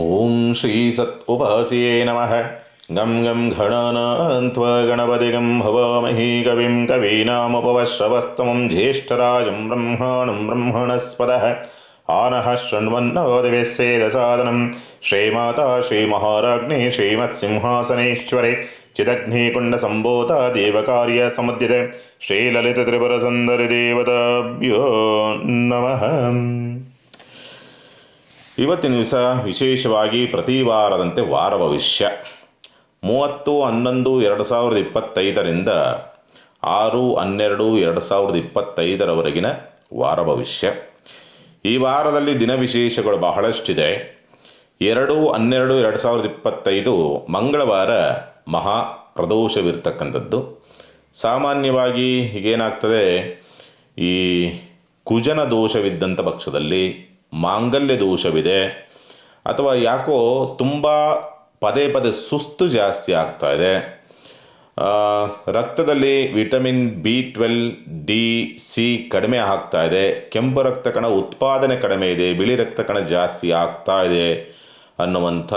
ಓಂ ಶ್ರೀ ಸತ್ ಉಪಾಸ್ಯೇ ನಮಃ. ಗಂ ಗಂ ಗಣನಾನ್ತ್ವಾ ಗಣಪತಿಗಂ ಹವಾಮಹಿ ಕವಿಂ ಕವೀನಾಮುಪವಶ್ರವಸ್ತಮಂ ಜ್ಯೇಷ್ಠರಾಜಂ ಬ್ರಹ್ಮಾಣಂ ಬ್ರಹ್ಮಣಸ್ಪದಃ ಆನಃ ಶೃಣ್ವನ್ನೋದಿವಿಸ್ಸೇದಸಾದನಂ. ಶ್ರೀಮಾತಾ ಶ್ರೀಮಹಾರಾಜ್ಞಿ ಶ್ರೀಮತ್ಸಿಂಹಾಸನೇಶ್ವರೆ ಚಿದಗ್ನಿಕುಂಡಸಂಭೂತ ದೇವಕಾರ್ಯ ಸಮುದ್ಯತೆ ಶ್ರೀಲಲಿತತ್ರಿಪುರಸುಂದರಿ ದೇವತಾಭ್ಯೋ ನಮಃ. ಇವತ್ತಿನ ದಿವಸ ವಿಶೇಷವಾಗಿ ಪ್ರತಿ ವಾರದಂತೆ ವಾರ ಭವಿಷ್ಯ 30/11/2025 6/12/2025 ವಾರ ಭವಿಷ್ಯ. ಈ ವಾರದಲ್ಲಿ ದಿನ ವಿಶೇಷಗಳು ಬಹಳಷ್ಟಿದೆ. 2/12/2025 ಮಂಗಳವಾರ ಮಹಾ ಪ್ರದೋಷವಿರ್ತಕ್ಕಂಥದ್ದು. ಸಾಮಾನ್ಯವಾಗಿ ಹೀಗೇನಾಗ್ತದೆ, ಈ ಕುಜನ ದೋಷವಿದ್ದಂಥ ಪಕ್ಷದಲ್ಲಿ ಮಾಂಗಲ್ಯ ದೋಷವಿದೆ, ಅಥವಾ ಯಾಕೋ ತುಂಬ ಪದೇ ಪದೇ ಸುಸ್ತು ಜಾಸ್ತಿ ಆಗ್ತಾ ಇದೆ, ರಕ್ತದಲ್ಲಿ ವಿಟಮಿನ್ B12 D C ಕಡಿಮೆ ಆಗ್ತಾ ಇದೆ, ಕೆಂಪು ರಕ್ತ ಕಣ ಉತ್ಪಾದನೆ ಕಡಿಮೆ ಇದೆ, ಬಿಳಿ ರಕ್ತ ಕಣ ಜಾಸ್ತಿ ಆಗ್ತಾ ಇದೆ ಅನ್ನುವಂಥ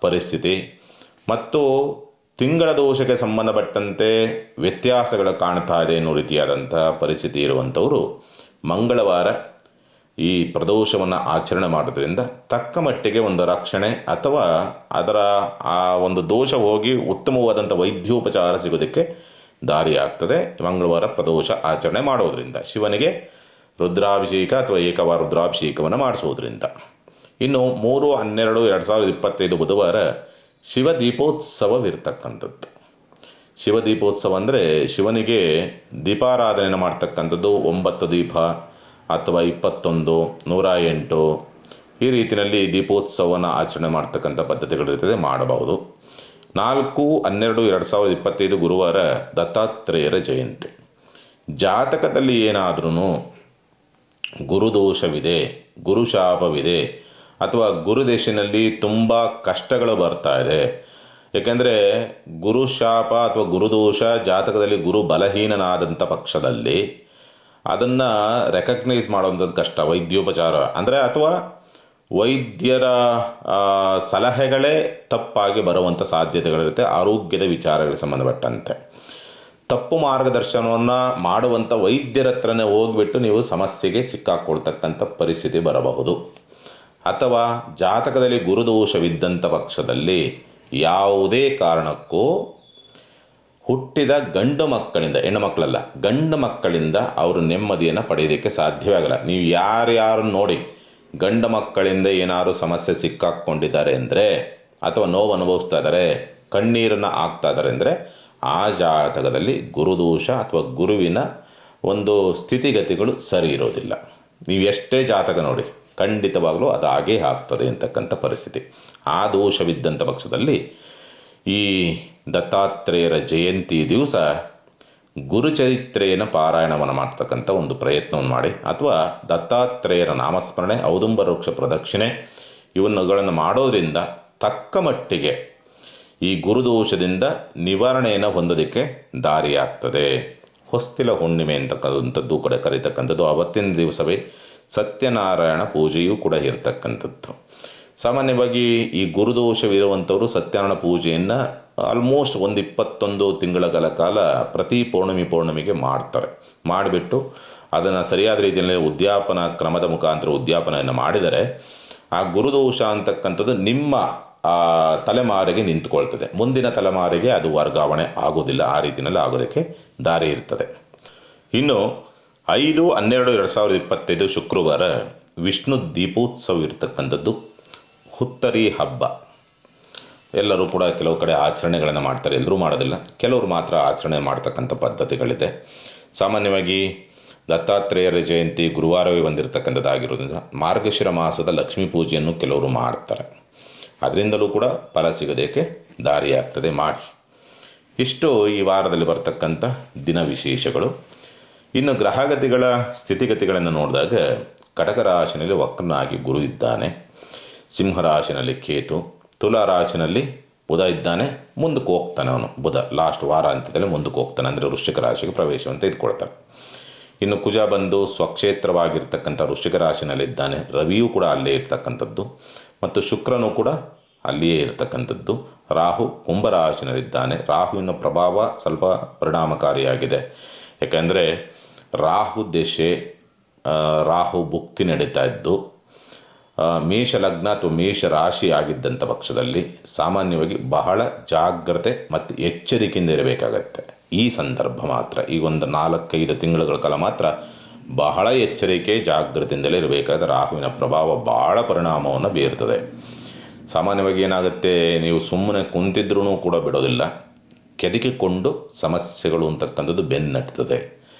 ಪರಿಸ್ಥಿತಿ, ಮತ್ತು ತಿಂಗಳ ದೋಷಕ್ಕೆ ಸಂಬಂಧಪಟ್ಟಂತೆ ವ್ಯತ್ಯಾಸಗಳು ಕಾಣ್ತಾ ಇದೆ ಅನ್ನೋ ರೀತಿಯಾದಂಥ ಪರಿಸ್ಥಿತಿ ಇರುವಂಥವರು ಮಂಗಳವಾರ ಈ ಪ್ರದೋಷವನ್ನು ಆಚರಣೆ ಮಾಡೋದ್ರಿಂದ ತಕ್ಕ ಮಟ್ಟಿಗೆ ಒಂದು ರಕ್ಷಣೆ ಅಥವಾ ಅದರ ಆ ಒಂದು ದೋಷ ಹೋಗಿ ಉತ್ತಮವಾದಂಥ ವೈದ್ಯೋಪಚಾರ ಸಿಗೋದಕ್ಕೆ ದಾರಿಯಾಗ್ತದೆ ಮಂಗಳವಾರ ಪ್ರದೋಷ ಆಚರಣೆ ಮಾಡೋದ್ರಿಂದ. ಶಿವನಿಗೆ ರುದ್ರಾಭಿಷೇಕ ಅಥವಾ ಏಕವಾರ ರುದ್ರಾಭಿಷೇಕವನ್ನು ಮಾಡಿಸೋದ್ರಿಂದ. ಇನ್ನು 3/12/2025 ಬುಧವಾರ ಶಿವ ದೀಪೋತ್ಸವವಿರ್ತಕ್ಕಂಥದ್ದು. ಶಿವ ದೀಪೋತ್ಸವ ಅಂದರೆ ಶಿವನಿಗೆ ದೀಪಾರಾಧನೆಯನ್ನು ಮಾಡ್ತಕ್ಕಂಥದ್ದು. 9 ದೀಪ ಅಥವಾ 21, 108 ಈ ರೀತಿಯಲ್ಲಿ ದೀಪೋತ್ಸವವನ್ನು ಆಚರಣೆ ಮಾಡ್ತಕ್ಕಂಥ ಪದ್ಧತಿಗಳಿರ್ತದೆ, ಮಾಡಬಹುದು. 4/12/2025 ಗುರುವಾರ ದತ್ತಾತ್ರೇಯರ ಜಯಂತಿ. ಜಾತಕದಲ್ಲಿ ಏನಾದ್ರೂ ಗುರುದೋಷವಿದೆ, ಗುರುಶಾಪವಿದೆ, ಅಥವಾ ಗುರುದೇಶಿನಲ್ಲಿ ತುಂಬ ಕಷ್ಟಗಳು ಬರ್ತಾ ಇದೆ, ಏಕೆಂದರೆ ಗುರುಶಾಪ ಅಥವಾ ಗುರುದೋಷ ಜಾತಕದಲ್ಲಿ ಗುರು ಬಲಹೀನನಾದಂಥ ಪಕ್ಷದಲ್ಲಿ ಅದನ್ನು ರೆಕಗ್ನೈಸ್ ಮಾಡುವಂಥದ್ದು ಕಷ್ಟ. ವೈದ್ಯೋಪಚಾರ ಅಂದರೆ ಅಥವಾ ವೈದ್ಯರ ಸಲಹೆಗಳೇ ತಪ್ಪಾಗಿ ಬರುವಂಥ ಸಾಧ್ಯತೆಗಳಿರುತ್ತೆ. ಆರೋಗ್ಯದ ವಿಚಾರಗಳಿಗೆ ಸಂಬಂಧಪಟ್ಟಂತೆ ತಪ್ಪು ಮಾರ್ಗದರ್ಶನವನ್ನು ಮಾಡುವಂಥ ವೈದ್ಯರ ಹತ್ರನೇ ಹೋಗಿಬಿಟ್ಟು ನೀವು ಸಮಸ್ಯೆಗೆ ಸಿಕ್ಕಾಕೊಳ್ತಕ್ಕಂಥ ಪರಿಸ್ಥಿತಿ ಬರಬಹುದು. ಅಥವಾ ಜಾತಕದಲ್ಲಿ ಗುರುದೋಷವಿದ್ದಂಥ ಪಕ್ಷದಲ್ಲಿ ಯಾವುದೇ ಕಾರಣಕ್ಕೂ ಹುಟ್ಟಿದ ಗಂಡು ಮಕ್ಕಳಿಂದ, ಹೆಣ್ಣು ಮಕ್ಕಳಲ್ಲ, ಗಂಡು ಮಕ್ಕಳಿಂದ ಅವರು ನೆಮ್ಮದಿಯನ್ನು ಪಡೆಯೋದಕ್ಕೆ ಸಾಧ್ಯವೇ ಆಗಲ್ಲ. ನೀವು ಯಾರ್ಯಾರು ನೋಡಿ ಗಂಡು ಮಕ್ಕಳಿಂದ ಏನಾದ್ರು ಸಮಸ್ಯೆ ಸಿಕ್ಕಾಕ್ಕೊಂಡಿದ್ದಾರೆ ಅಂದರೆ, ಅಥವಾ ನೋವು ಅನುಭವಿಸ್ತಾ ಇದ್ದಾರೆ, ಕಣ್ಣೀರನ್ನು ಹಾಕ್ತಾ ಇದ್ದಾರೆ ಅಂದರೆ ಆ ಜಾತಕದಲ್ಲಿ ಗುರುದೋಷ ಅಥವಾ ಗುರುವಿನ ಒಂದು ಸ್ಥಿತಿಗತಿಗಳು ಸರಿ ಇರೋದಿಲ್ಲ. ನೀವು ಎಷ್ಟೇ ಜಾತಕ ನೋಡಿ ಖಂಡಿತವಾಗಲೂ ಅದು ಹಾಗೇ ಆಗ್ತದೆ ಅಂತಕ್ಕಂಥ ಪರಿಸ್ಥಿತಿ. ಆ ದೋಷವಿದ್ದಂಥ ಪಕ್ಷದಲ್ಲಿ ಈ ದತ್ತಾತ್ರೇಯರ ಜಯಂತಿ ದಿವಸ ಗುರುಚರಿತ್ರೆಯನ್ನು ಪಾರಾಯಣವನ್ನು ಮಾಡ್ತಕ್ಕಂಥ ಒಂದು ಪ್ರಯತ್ನವನ್ನು ಮಾಡಿ, ಅಥವಾ ದತ್ತಾತ್ರೇಯರ ನಾಮಸ್ಮರಣೆ, ಔದುಂಬರ ವೃಕ್ಷ ಪ್ರದಕ್ಷಿಣೆ ಇವನ್ನುಗಳನ್ನು ಮಾಡೋದ್ರಿಂದ ತಕ್ಕ ಮಟ್ಟಿಗೆ ಈ ಗುರುದೋಷದಿಂದ ನಿವಾರಣೆಯನ್ನು ಹೊಂದೋದಕ್ಕೆ ದಾರಿಯಾಗ್ತದೆ. ಹೊಸ್ತಿಲ ಹುಣ್ಣಿಮೆ ಅಂತಕ್ಕಂಥದ್ದು ಕೂಡ ಕರೀತಕ್ಕಂಥದ್ದು. ಆವತ್ತಿನ ದಿವಸವೇ ಸತ್ಯನಾರಾಯಣ ಪೂಜೆಯೂ ಕೂಡ ಇರತಕ್ಕಂಥದ್ದು. ಸಾಮಾನ್ಯವಾಗಿ ಈ ಗುರುದೋಷವಿರುವಂಥವರು ಸತ್ಯನಾರಾಯಣ ಪೂಜೆಯನ್ನು ಆಲ್ಮೋಸ್ಟ್ 21 ತಿಂಗಳ ಕಾಲ ಪ್ರತಿ ಪೌರ್ಣಮಿಗೆ ಮಾಡ್ತಾರೆ. ಮಾಡಿಬಿಟ್ಟು ಅದನ್ನು ಸರಿಯಾದ ರೀತಿಯಲ್ಲಿ ಉದ್ಯಾಪನ ಕ್ರಮದ ಮುಖಾಂತರ ಉದ್ಯಾಪನೆಯನ್ನು ಮಾಡಿದರೆ ಆ ಗುರುದೋಷ ಅಂತಕ್ಕಂಥದ್ದು ನಿಮ್ಮ ತಲೆಮಾರಿಗೆ ನಿಂತುಕೊಳ್ತದೆ. ಮುಂದಿನ ತಲೆಮಾರಿಗೆ ಅದು ವರ್ಗಾವಣೆ ಆಗೋದಿಲ್ಲ. ಆ ರೀತಿಯಲ್ಲಿ ಆಗೋದಕ್ಕೆ ದಾರಿ ಇರ್ತದೆ. ಇನ್ನು 5/12/2025 ಶುಕ್ರವಾರ ವಿಷ್ಣು ದೀಪೋತ್ಸವ ಇರ್ತಕ್ಕಂಥದ್ದು. ಹುತ್ತರಿ ಹಬ್ಬ ಎಲ್ಲರೂ ಕೂಡ ಕೆಲವು ಕಡೆ ಆಚರಣೆಗಳನ್ನು ಮಾಡ್ತಾರೆ, ಎಲ್ಲರೂ ಮಾಡೋದಿಲ್ಲ, ಕೆಲವರು ಮಾತ್ರ ಆಚರಣೆ ಮಾಡ್ತಕ್ಕಂಥ ಪದ್ಧತಿಗಳಿದೆ. ಸಾಮಾನ್ಯವಾಗಿ ದತ್ತಾತ್ರೇಯರ ಜಯಂತಿ ಗುರುವಾರವೇ ಬಂದಿರತಕ್ಕಂಥದ್ದಾಗಿರೋದ್ರಿಂದ ಮಾರ್ಗಶಿರ ಮಾಸದ ಲಕ್ಷ್ಮೀ ಪೂಜೆಯನ್ನು ಕೆಲವರು ಮಾಡ್ತಾರೆ. ಅದರಿಂದಲೂ ಕೂಡ ಫಲ ಸಿಗೋದಕ್ಕೆ ದಾರಿಯಾಗ್ತದೆ, ಮಾಡಿ. ಇಷ್ಟು ಈ ವಾರದಲ್ಲಿ ಬರ್ತಕ್ಕಂಥ ದಿನ ವಿಶೇಷಗಳು. ಇನ್ನು ಗ್ರಹಗತಿಗಳ ಸ್ಥಿತಿಗತಿಗಳನ್ನು ನೋಡಿದಾಗ ಕಟಕ ರಾಶಿನಲ್ಲಿ ವಕ್ರನಾಗಿ ಗುರು ಇದ್ದಾನೆ, ಸಿಂಹರಾಶಿನಲ್ಲಿ ಕೇತು, ತುಲಾ ರಾಶಿನಲ್ಲಿ ಬುಧ ಇದ್ದಾನೆ. ಮುಂದಕ್ಕೆ ಹೋಗ್ತಾನೆ ಅವನು, ಬುಧ ಲಾಸ್ಟ್ ವಾರ ಅಂತ್ಯದಲ್ಲಿ ಮುಂದಕ್ಕೆ ಹೋಗ್ತಾನೆ, ಅಂದರೆ ವೃಶ್ಚಿಕ ರಾಶಿಗೆ ಪ್ರವೇಶವನ್ನು ತೆಗೆದುಕೊಳ್ತಾನೆ. ಇನ್ನು ಕುಜ ಬಂದು ಸ್ವಕ್ಷೇತ್ರವಾಗಿರ್ತಕ್ಕಂಥ ವೃಶ್ಚಿಕ ರಾಶಿನಲ್ಲಿದ್ದಾನೆ. ರವಿಯೂ ಕೂಡ ಅಲ್ಲೇ ಇರ್ತಕ್ಕಂಥದ್ದು. ಮತ್ತು ಶುಕ್ರನು ಕೂಡ ಅಲ್ಲಿಯೇ ಇರತಕ್ಕಂಥದ್ದು. ರಾಹು ಕುಂಭರಾಶಿನಲ್ಲಿದ್ದಾನೆ. ರಾಹುವಿನ ಪ್ರಭಾವ ಸ್ವಲ್ಪ ಪರಿಣಾಮಕಾರಿಯಾಗಿದೆ. ಯಾಕೆಂದರೆ ರಾಹು ದಶೆ, ರಾಹು ಭುಕ್ತಿ ನಡೀತಾ ಇದ್ದು ಮೇಷ ಲಗ್ನ ಅಥವಾ ಮೇಷ ರಾಶಿ ಆಗಿದ್ದಂಥ ಪಕ್ಷದಲ್ಲಿ ಸಾಮಾನ್ಯವಾಗಿ ಬಹಳ ಜಾಗ್ರತೆ ಮತ್ತು ಎಚ್ಚರಿಕೆಯಿಂದ ಇರಬೇಕಾಗತ್ತೆ. ಈ ಸಂದರ್ಭ ಮಾತ್ರ, ಈ ಒಂದು 4-5 ತಿಂಗಳುಗಳ ಕಾಲ ಮಾತ್ರ ಬಹಳ ಎಚ್ಚರಿಕೆ ಜಾಗ್ರತೆಯಿಂದಲೇ ಇರಬೇಕಾದ. ರಾಹುವಿನ ಪ್ರಭಾವ ಭಾಳ ಪರಿಣಾಮವನ್ನು ಬೀರ್ತದೆ. ಸಾಮಾನ್ಯವಾಗಿ ಏನಾಗುತ್ತೆ, ನೀವು ಸುಮ್ಮನೆ ಕುಂತಿದ್ರೂ ಕೂಡ ಬಿಡೋದಿಲ್ಲ, ಕೆದಕಿಕೊಂಡು ಸಮಸ್ಯೆಗಳು ಅಂತಕ್ಕಂಥದ್ದು ಬೆನ್ನಟ್ಟುತ್ತದೆ.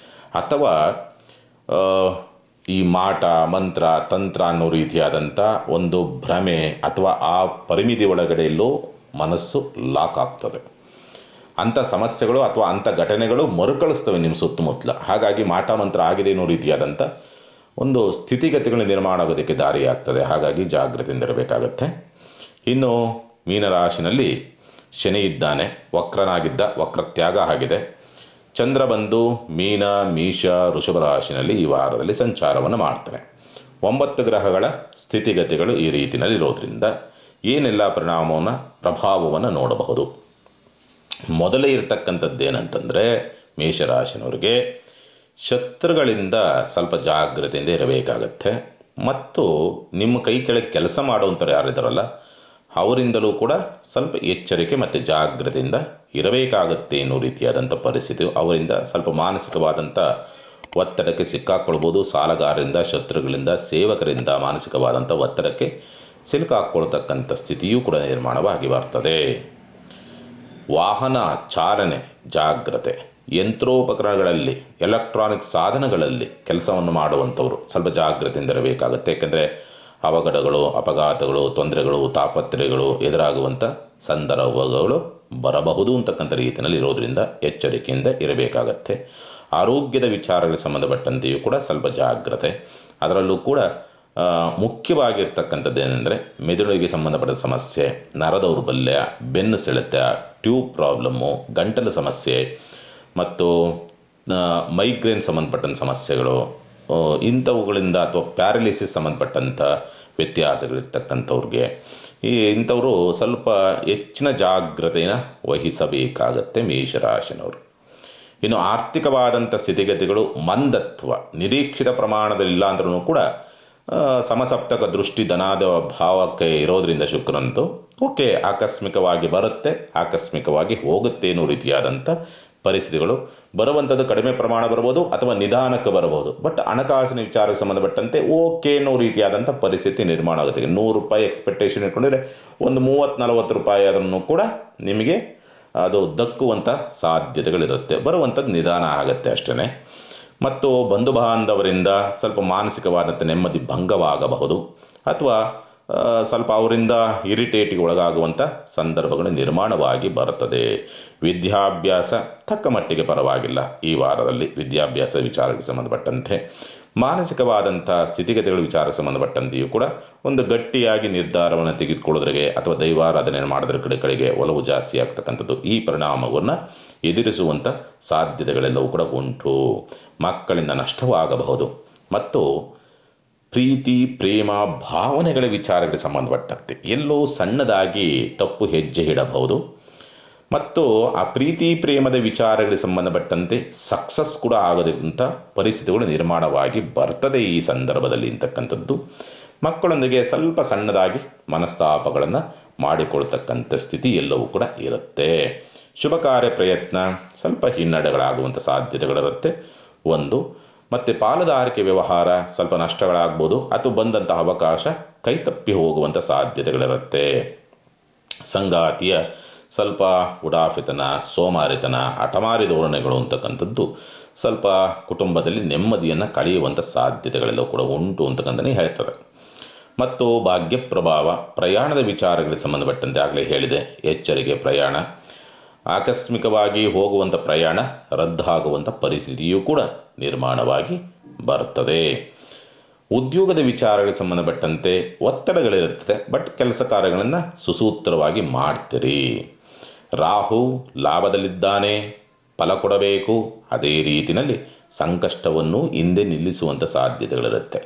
ಅಥವಾ ಈ ಮಾಟ ಮಂತ್ರ ತಂತ್ರ ಅನ್ನೋ ರೀತಿಯಾದಂಥ ಒಂದು ಭ್ರಮೆ ಅಥವಾ ಆ ಪರಿಮಿತಿ ಒಳಗಡೆ ಎಲ್ಲೋ ಮನಸ್ಸು ಲಾಕ್ ಆಗ್ತದೆ. ಅಂಥ ಸಮಸ್ಯೆಗಳು ಅಥವಾ ಅಂಥ ಘಟನೆಗಳು ಮರುಕಳಿಸ್ತವೆ ನಿಮ್ಮ ಸುತ್ತಮುತ್ತಲ. ಹಾಗಾಗಿ ಮಾಟ ಮಂತ್ರ ಆಗಿದೆ ಅನ್ನೋ ರೀತಿಯಾದಂಥ ಒಂದು ಸ್ಥಿತಿಗತಿಗಳ ನಿರ್ಮಾಣ ಆಗೋದಕ್ಕೆ ದಾರಿಯಾಗ್ತದೆ. ಹಾಗಾಗಿ ಜಾಗ್ರತೆಯಿಂದ ಇರಬೇಕಾಗತ್ತೆ. ಇನ್ನು ಮೀನರಾಶಿನಲ್ಲಿ ಶನಿ ಇದ್ದಾನೆ, ವಕ್ರನಾಗಿದ್ದ, ವಕ್ರತ್ಯಾಗ ಆಗಿದೆ. ಚಂದ್ರ ಬಂದು ಮೀನ, ಮೇಷ, ವೃಷಭ ರಾಶಿನಲ್ಲಿ ಈ ವಾರದಲ್ಲಿ ಸಂಚಾರವನ್ನು ಮಾಡ್ತಾನೆ. 9 ಗ್ರಹಗಳ ಸ್ಥಿತಿಗತಿಗಳು ಈ ರೀತಿಯಲ್ಲಿ ಇರೋದ್ರಿಂದ ಏನೆಲ್ಲ ಪ್ರಭಾವವನ್ನು ನೋಡಬಹುದು. ಮೊದಲೇ ಇರತಕ್ಕಂಥದ್ದೇನಂತಂದರೆ ಮೇಷರಾಶಿನವ್ರಿಗೆ ಶತ್ರುಗಳಿಂದ ಸ್ವಲ್ಪ ಜಾಗ್ರತೆಯಿಂದ ಇರಬೇಕಾಗತ್ತೆ. ಮತ್ತು ನಿಮ್ಮ ಕೈ ಕೆಳಗೆ ಕೆಲಸ ಮಾಡುವಂಥವ್ರು ಯಾರಿದ್ದಾರಲ್ಲ ಅವರಿಂದಲೂ ಕೂಡ ಸ್ವಲ್ಪ ಎಚ್ಚರಿಕೆ ಮತ್ತು ಜಾಗ್ರತೆಯಿಂದ ಇರಬೇಕಾಗತ್ತೆ ಅನ್ನೋ ರೀತಿಯಾದಂಥ ಪರಿಸ್ಥಿತಿ. ಅವರಿಂದ ಸ್ವಲ್ಪ ಮಾನಸಿಕವಾದಂಥ ಒತ್ತಡಕ್ಕೆ ಸಿಕ್ಕಾಕ್ಕೊಳ್ಬೋದು. ಸಾಲಗಾರರಿಂದ, ಶತ್ರುಗಳಿಂದ, ಸೇವಕರಿಂದ ಮಾನಸಿಕವಾದಂಥ ಒತ್ತಡಕ್ಕೆ ಸಿಲುಕಾಕ್ಕೊಳ್ತಕ್ಕಂಥ ಸ್ಥಿತಿಯೂ ಕೂಡ ನಿರ್ಮಾಣವಾಗಿ ಬರ್ತದೆ. ವಾಹನ ಚಾಲನೆ ಜಾಗ್ರತೆ, ಯಂತ್ರೋಪಕರಣಗಳಲ್ಲಿ, ಎಲೆಕ್ಟ್ರಾನಿಕ್ ಸಾಧನಗಳಲ್ಲಿ ಕೆಲಸವನ್ನು ಮಾಡುವಂಥವರು ಸ್ವಲ್ಪ ಜಾಗ್ರತೆಯಿಂದ ಇರಬೇಕಾಗತ್ತೆ. ಏಕೆಂದರೆ ಅವಘಡಗಳು, ಅಪಘಾತಗಳು, ತೊಂದರೆಗಳು, ತಾಪತ್ರೆಗಳು ಎದುರಾಗುವಂಥ ಸಂದರ್ಭಗಳು ಬರಬಹುದು ಅಂತಕ್ಕಂಥ ರೀತಿಯಲ್ಲಿ ಇರೋದರಿಂದ ಎಚ್ಚರಿಕೆಯಿಂದ ಇರಬೇಕಾಗತ್ತೆ. ಆರೋಗ್ಯದ ವಿಚಾರಗಳಿಗೆ ಸಂಬಂಧಪಟ್ಟಂತೆಯೂ ಕೂಡ ಸ್ವಲ್ಪ ಜಾಗ್ರತೆ. ಅದರಲ್ಲೂ ಕೂಡ ಮುಖ್ಯವಾಗಿರ್ತಕ್ಕಂಥದ್ದು ಏನೆಂದರೆ ಮೆದುಳಿಗೆ ಸಂಬಂಧಪಟ್ಟ ಸಮಸ್ಯೆ, ನರ ದೌರ್ಬಲ್ಯ, ಬೆನ್ನು ಸೆಳೆತ, ಟ್ಯೂಬ್ ಪ್ರಾಬ್ಲಮ್ಮು, ಗಂಟಲು ಸಮಸ್ಯೆ ಮತ್ತು ಮೈಗ್ರೇನ್ ಸಂಬಂಧಪಟ್ಟಂಥ ಸಮಸ್ಯೆಗಳು, ಇಂಥವುಗಳಿಂದ ಅಥವಾ ಪ್ಯಾರಲಿಸಿಸ್ ಸಂಬಂಧಪಟ್ಟಂಥ ವ್ಯತ್ಯಾಸಗಳಿರ್ತಕ್ಕಂಥವ್ರಿಗೆ ಇಂಥವರು ಸ್ವಲ್ಪ ಹೆಚ್ಚಿನ ಜಾಗ್ರತೆಯನ್ನು ವಹಿಸಬೇಕಾಗತ್ತೆ ಮೇಷರಾಶಿನವರು. ಇನ್ನು ಆರ್ಥಿಕವಾದಂಥ ಸ್ಥಿತಿಗತಿಗಳು ಮಂದತ್ವ ನಿರೀಕ್ಷಿತ ಪ್ರಮಾಣದಲ್ಲಿಲ್ಲ ಅಂದ್ರೂ ಕೂಡ ಸಮಸಪ್ತಕ ದೃಷ್ಟಿ ಧನಾದ ಭಾವಕ್ಕೆ ಇರೋದರಿಂದ ಶುಕ್ರನಂತೂ ಓಕೆ, ಆಕಸ್ಮಿಕವಾಗಿ ಬರುತ್ತೆ, ಆಕಸ್ಮಿಕವಾಗಿ ಹೋಗುತ್ತೆ ಅನ್ನೋ ರೀತಿಯಾದಂಥ ಪರಿಸ್ಥಿತಿಗಳು ಬರುವಂಥದ್ದು ಕಡಿಮೆ ಪ್ರಮಾಣ ಬರ್ಬೋದು ಅಥವಾ ನಿಧಾನಕ್ಕೆ ಬರಬಹುದು. ಬಟ್ ಹಣಕಾಸಿನ ವಿಚಾರಕ್ಕೆ ಸಂಬಂಧಪಟ್ಟಂತೆ ಓಕೆ ಅನ್ನೋ ರೀತಿಯಾದಂಥ ಪರಿಸ್ಥಿತಿ ನಿರ್ಮಾಣ ಆಗುತ್ತೆ. ₹100 ಎಕ್ಸ್ಪೆಕ್ಟೇಷನ್ ಇಟ್ಕೊಂಡಿದ್ರೆ ಒಂದು ₹30-40 ಅದನ್ನು ಕೂಡ ನಿಮಗೆ ಅದು ದಕ್ಕುವಂಥ ಸಾಧ್ಯತೆಗಳಿರುತ್ತೆ. ಬರುವಂಥದ್ದು ನಿಧಾನ ಆಗುತ್ತೆ ಅಷ್ಟೇ. ಮತ್ತು ಬಂಧು ಬಾಂಧವರಿಂದ ಸ್ವಲ್ಪ ಮಾನಸಿಕವಾದಂಥ ನೆಮ್ಮದಿ ಭಂಗವಾಗಬಹುದು ಅಥವಾ ಸ್ವಲ್ಪ ಅವರಿಂದ ಇರಿಟೇಟಿಗೆ ಒಳಗಾಗುವಂಥ ಸಂದರ್ಭಗಳು ನಿರ್ಮಾಣವಾಗಿ ಬರುತ್ತದೆ. ವಿದ್ಯಾಭ್ಯಾಸ ತಕ್ಕ ಮಟ್ಟಿಗೆ ಪರವಾಗಿಲ್ಲ. ಈ ವಾರದಲ್ಲಿ ವಿದ್ಯಾಭ್ಯಾಸ ವಿಚಾರಕ್ಕೆ ಸಂಬಂಧಪಟ್ಟಂತೆ ಮಾನಸಿಕವಾದಂಥ ಸ್ಥಿತಿಗತಿಗಳ ವಿಚಾರಕ್ಕೆ ಸಂಬಂಧಪಟ್ಟಂತೆಯೂ ಕೂಡ ಒಂದು ಗಟ್ಟಿಯಾಗಿ ನಿರ್ಧಾರವನ್ನು ತೆಗೆದುಕೊಳ್ಳೋದ್ರಿಗೆ ಅಥವಾ ದೈವಾರಾಧನೆ ಮಾಡೋದ್ರ ಕಡೆಗೆ ಒಲವು ಜಾಸ್ತಿ ಆಗ್ತಕ್ಕಂಥದ್ದು ಈ ಪರಿಣಾಮವನ್ನು ಎದುರಿಸುವಂಥ ಸಾಧ್ಯತೆಗಳೆಲ್ಲವೂ ಕೂಡ ಉಂಟು. ಮಕ್ಕಳಿಂದ ನಷ್ಟವಾಗಬಹುದು ಮತ್ತು ಪ್ರೀತಿ ಪ್ರೇಮ ಭಾವನೆಗಳ ವಿಚಾರಗಳಿಗೆ ಸಂಬಂಧಪಟ್ಟಂತೆ ಎಲ್ಲೋ ಸಣ್ಣದಾಗಿ ತಪ್ಪು ಹೆಜ್ಜೆ ಇಡಬಹುದು. ಮತ್ತು ಆ ಪ್ರೀತಿ ಪ್ರೇಮದ ವಿಚಾರಗಳಿಗೆ ಸಂಬಂಧಪಟ್ಟಂತೆ ಸಕ್ಸಸ್ ಕೂಡ ಆಗೋದಂಥ ಪರಿಸ್ಥಿತಿಗಳು ನಿರ್ಮಾಣವಾಗಿ ಬರ್ತದೆ ಈ ಸಂದರ್ಭದಲ್ಲಿ ಅಂತಕ್ಕಂಥದ್ದು. ಮಕ್ಕಳೊಂದಿಗೆ ಸ್ವಲ್ಪ ಸಣ್ಣದಾಗಿ ಮನಸ್ತಾಪಗಳನ್ನು ಮಾಡಿಕೊಳ್ತಕ್ಕಂಥ ಸ್ಥಿತಿ ಎಲ್ಲವೂ ಕೂಡ ಇರುತ್ತೆ. ಶುಭ ಕಾರ್ಯ ಪ್ರಯತ್ನ ಸ್ವಲ್ಪ ಹಿನ್ನಡೆಗಳಾಗುವಂಥ ಸಾಧ್ಯತೆಗಳಿರುತ್ತೆ ಒಂದು. ಮತ್ತು ಪಾಲುದಾರಿಕೆ ವ್ಯವಹಾರ ಸ್ವಲ್ಪ ನಷ್ಟಗಳಾಗ್ಬೋದು ಅಥವಾ ಬಂದಂಥ ಅವಕಾಶ ಕೈತಪ್ಪಿ ಹೋಗುವಂಥ ಸಾಧ್ಯತೆಗಳಿರುತ್ತೆ. ಸಂಗಾತಿಯ ಸ್ವಲ್ಪ ಉಡಾಫಿತನ, ಸೋಮಾರಿತನ, ಹಠಮಾರಿ ಧೋರಣೆಗಳು ಅಂತಕ್ಕಂಥದ್ದು ಸ್ವಲ್ಪ ಕುಟುಂಬದಲ್ಲಿ ನೆಮ್ಮದಿಯನ್ನು ಕಳೆಯುವಂಥ ಸಾಧ್ಯತೆಗಳೆಲ್ಲವೂ ಕೂಡ ಉಂಟು ಅಂತಕ್ಕಂಥನೇ ಹೇಳ್ತಾರೆ. ಮತ್ತು ಭಾಗ್ಯ ಪ್ರಭಾವ ಪ್ರಯಾಣದ ವಿಚಾರಗಳಿಗೆ ಸಂಬಂಧಪಟ್ಟಂತೆ ಆಗಲೇ ಹೇಳಿದೆ, ಎಚ್ಚರಿಕೆ ಪ್ರಯಾಣ, ಆಕಸ್ಮಿಕವಾಗಿ ಹೋಗುವಂಥ ಪ್ರಯಾಣ ರದ್ದಾಗುವಂಥ ಪರಿಸ್ಥಿತಿಯೂ ಕೂಡ ನಿರ್ಮಾಣವಾಗಿ ಬರ್ತದೆ. ಉದ್ಯೋಗದ ವಿಚಾರಗಳಿಗೆ ಸಂಬಂಧಪಟ್ಟಂತೆ ಒತ್ತಡಗಳಿರುತ್ತದೆ, ಬಟ್ ಕೆಲಸ ಕಾರ್ಯಗಳನ್ನು ಸುಸೂತ್ರವಾಗಿ ಮಾಡ್ತೀರಿ. ರಾಹು ಲಾಭದಲ್ಲಿದ್ದಾನೆ, ಫಲ ಕೊಡಬೇಕು, ಅದೇ ರೀತಿಯಲ್ಲಿ ಸಂಕಷ್ಟವನ್ನು ಹಿಂದೆ ನಿಲ್ಲಿಸುವಂಥ ಸಾಧ್ಯತೆಗಳಿರುತ್ತೆ.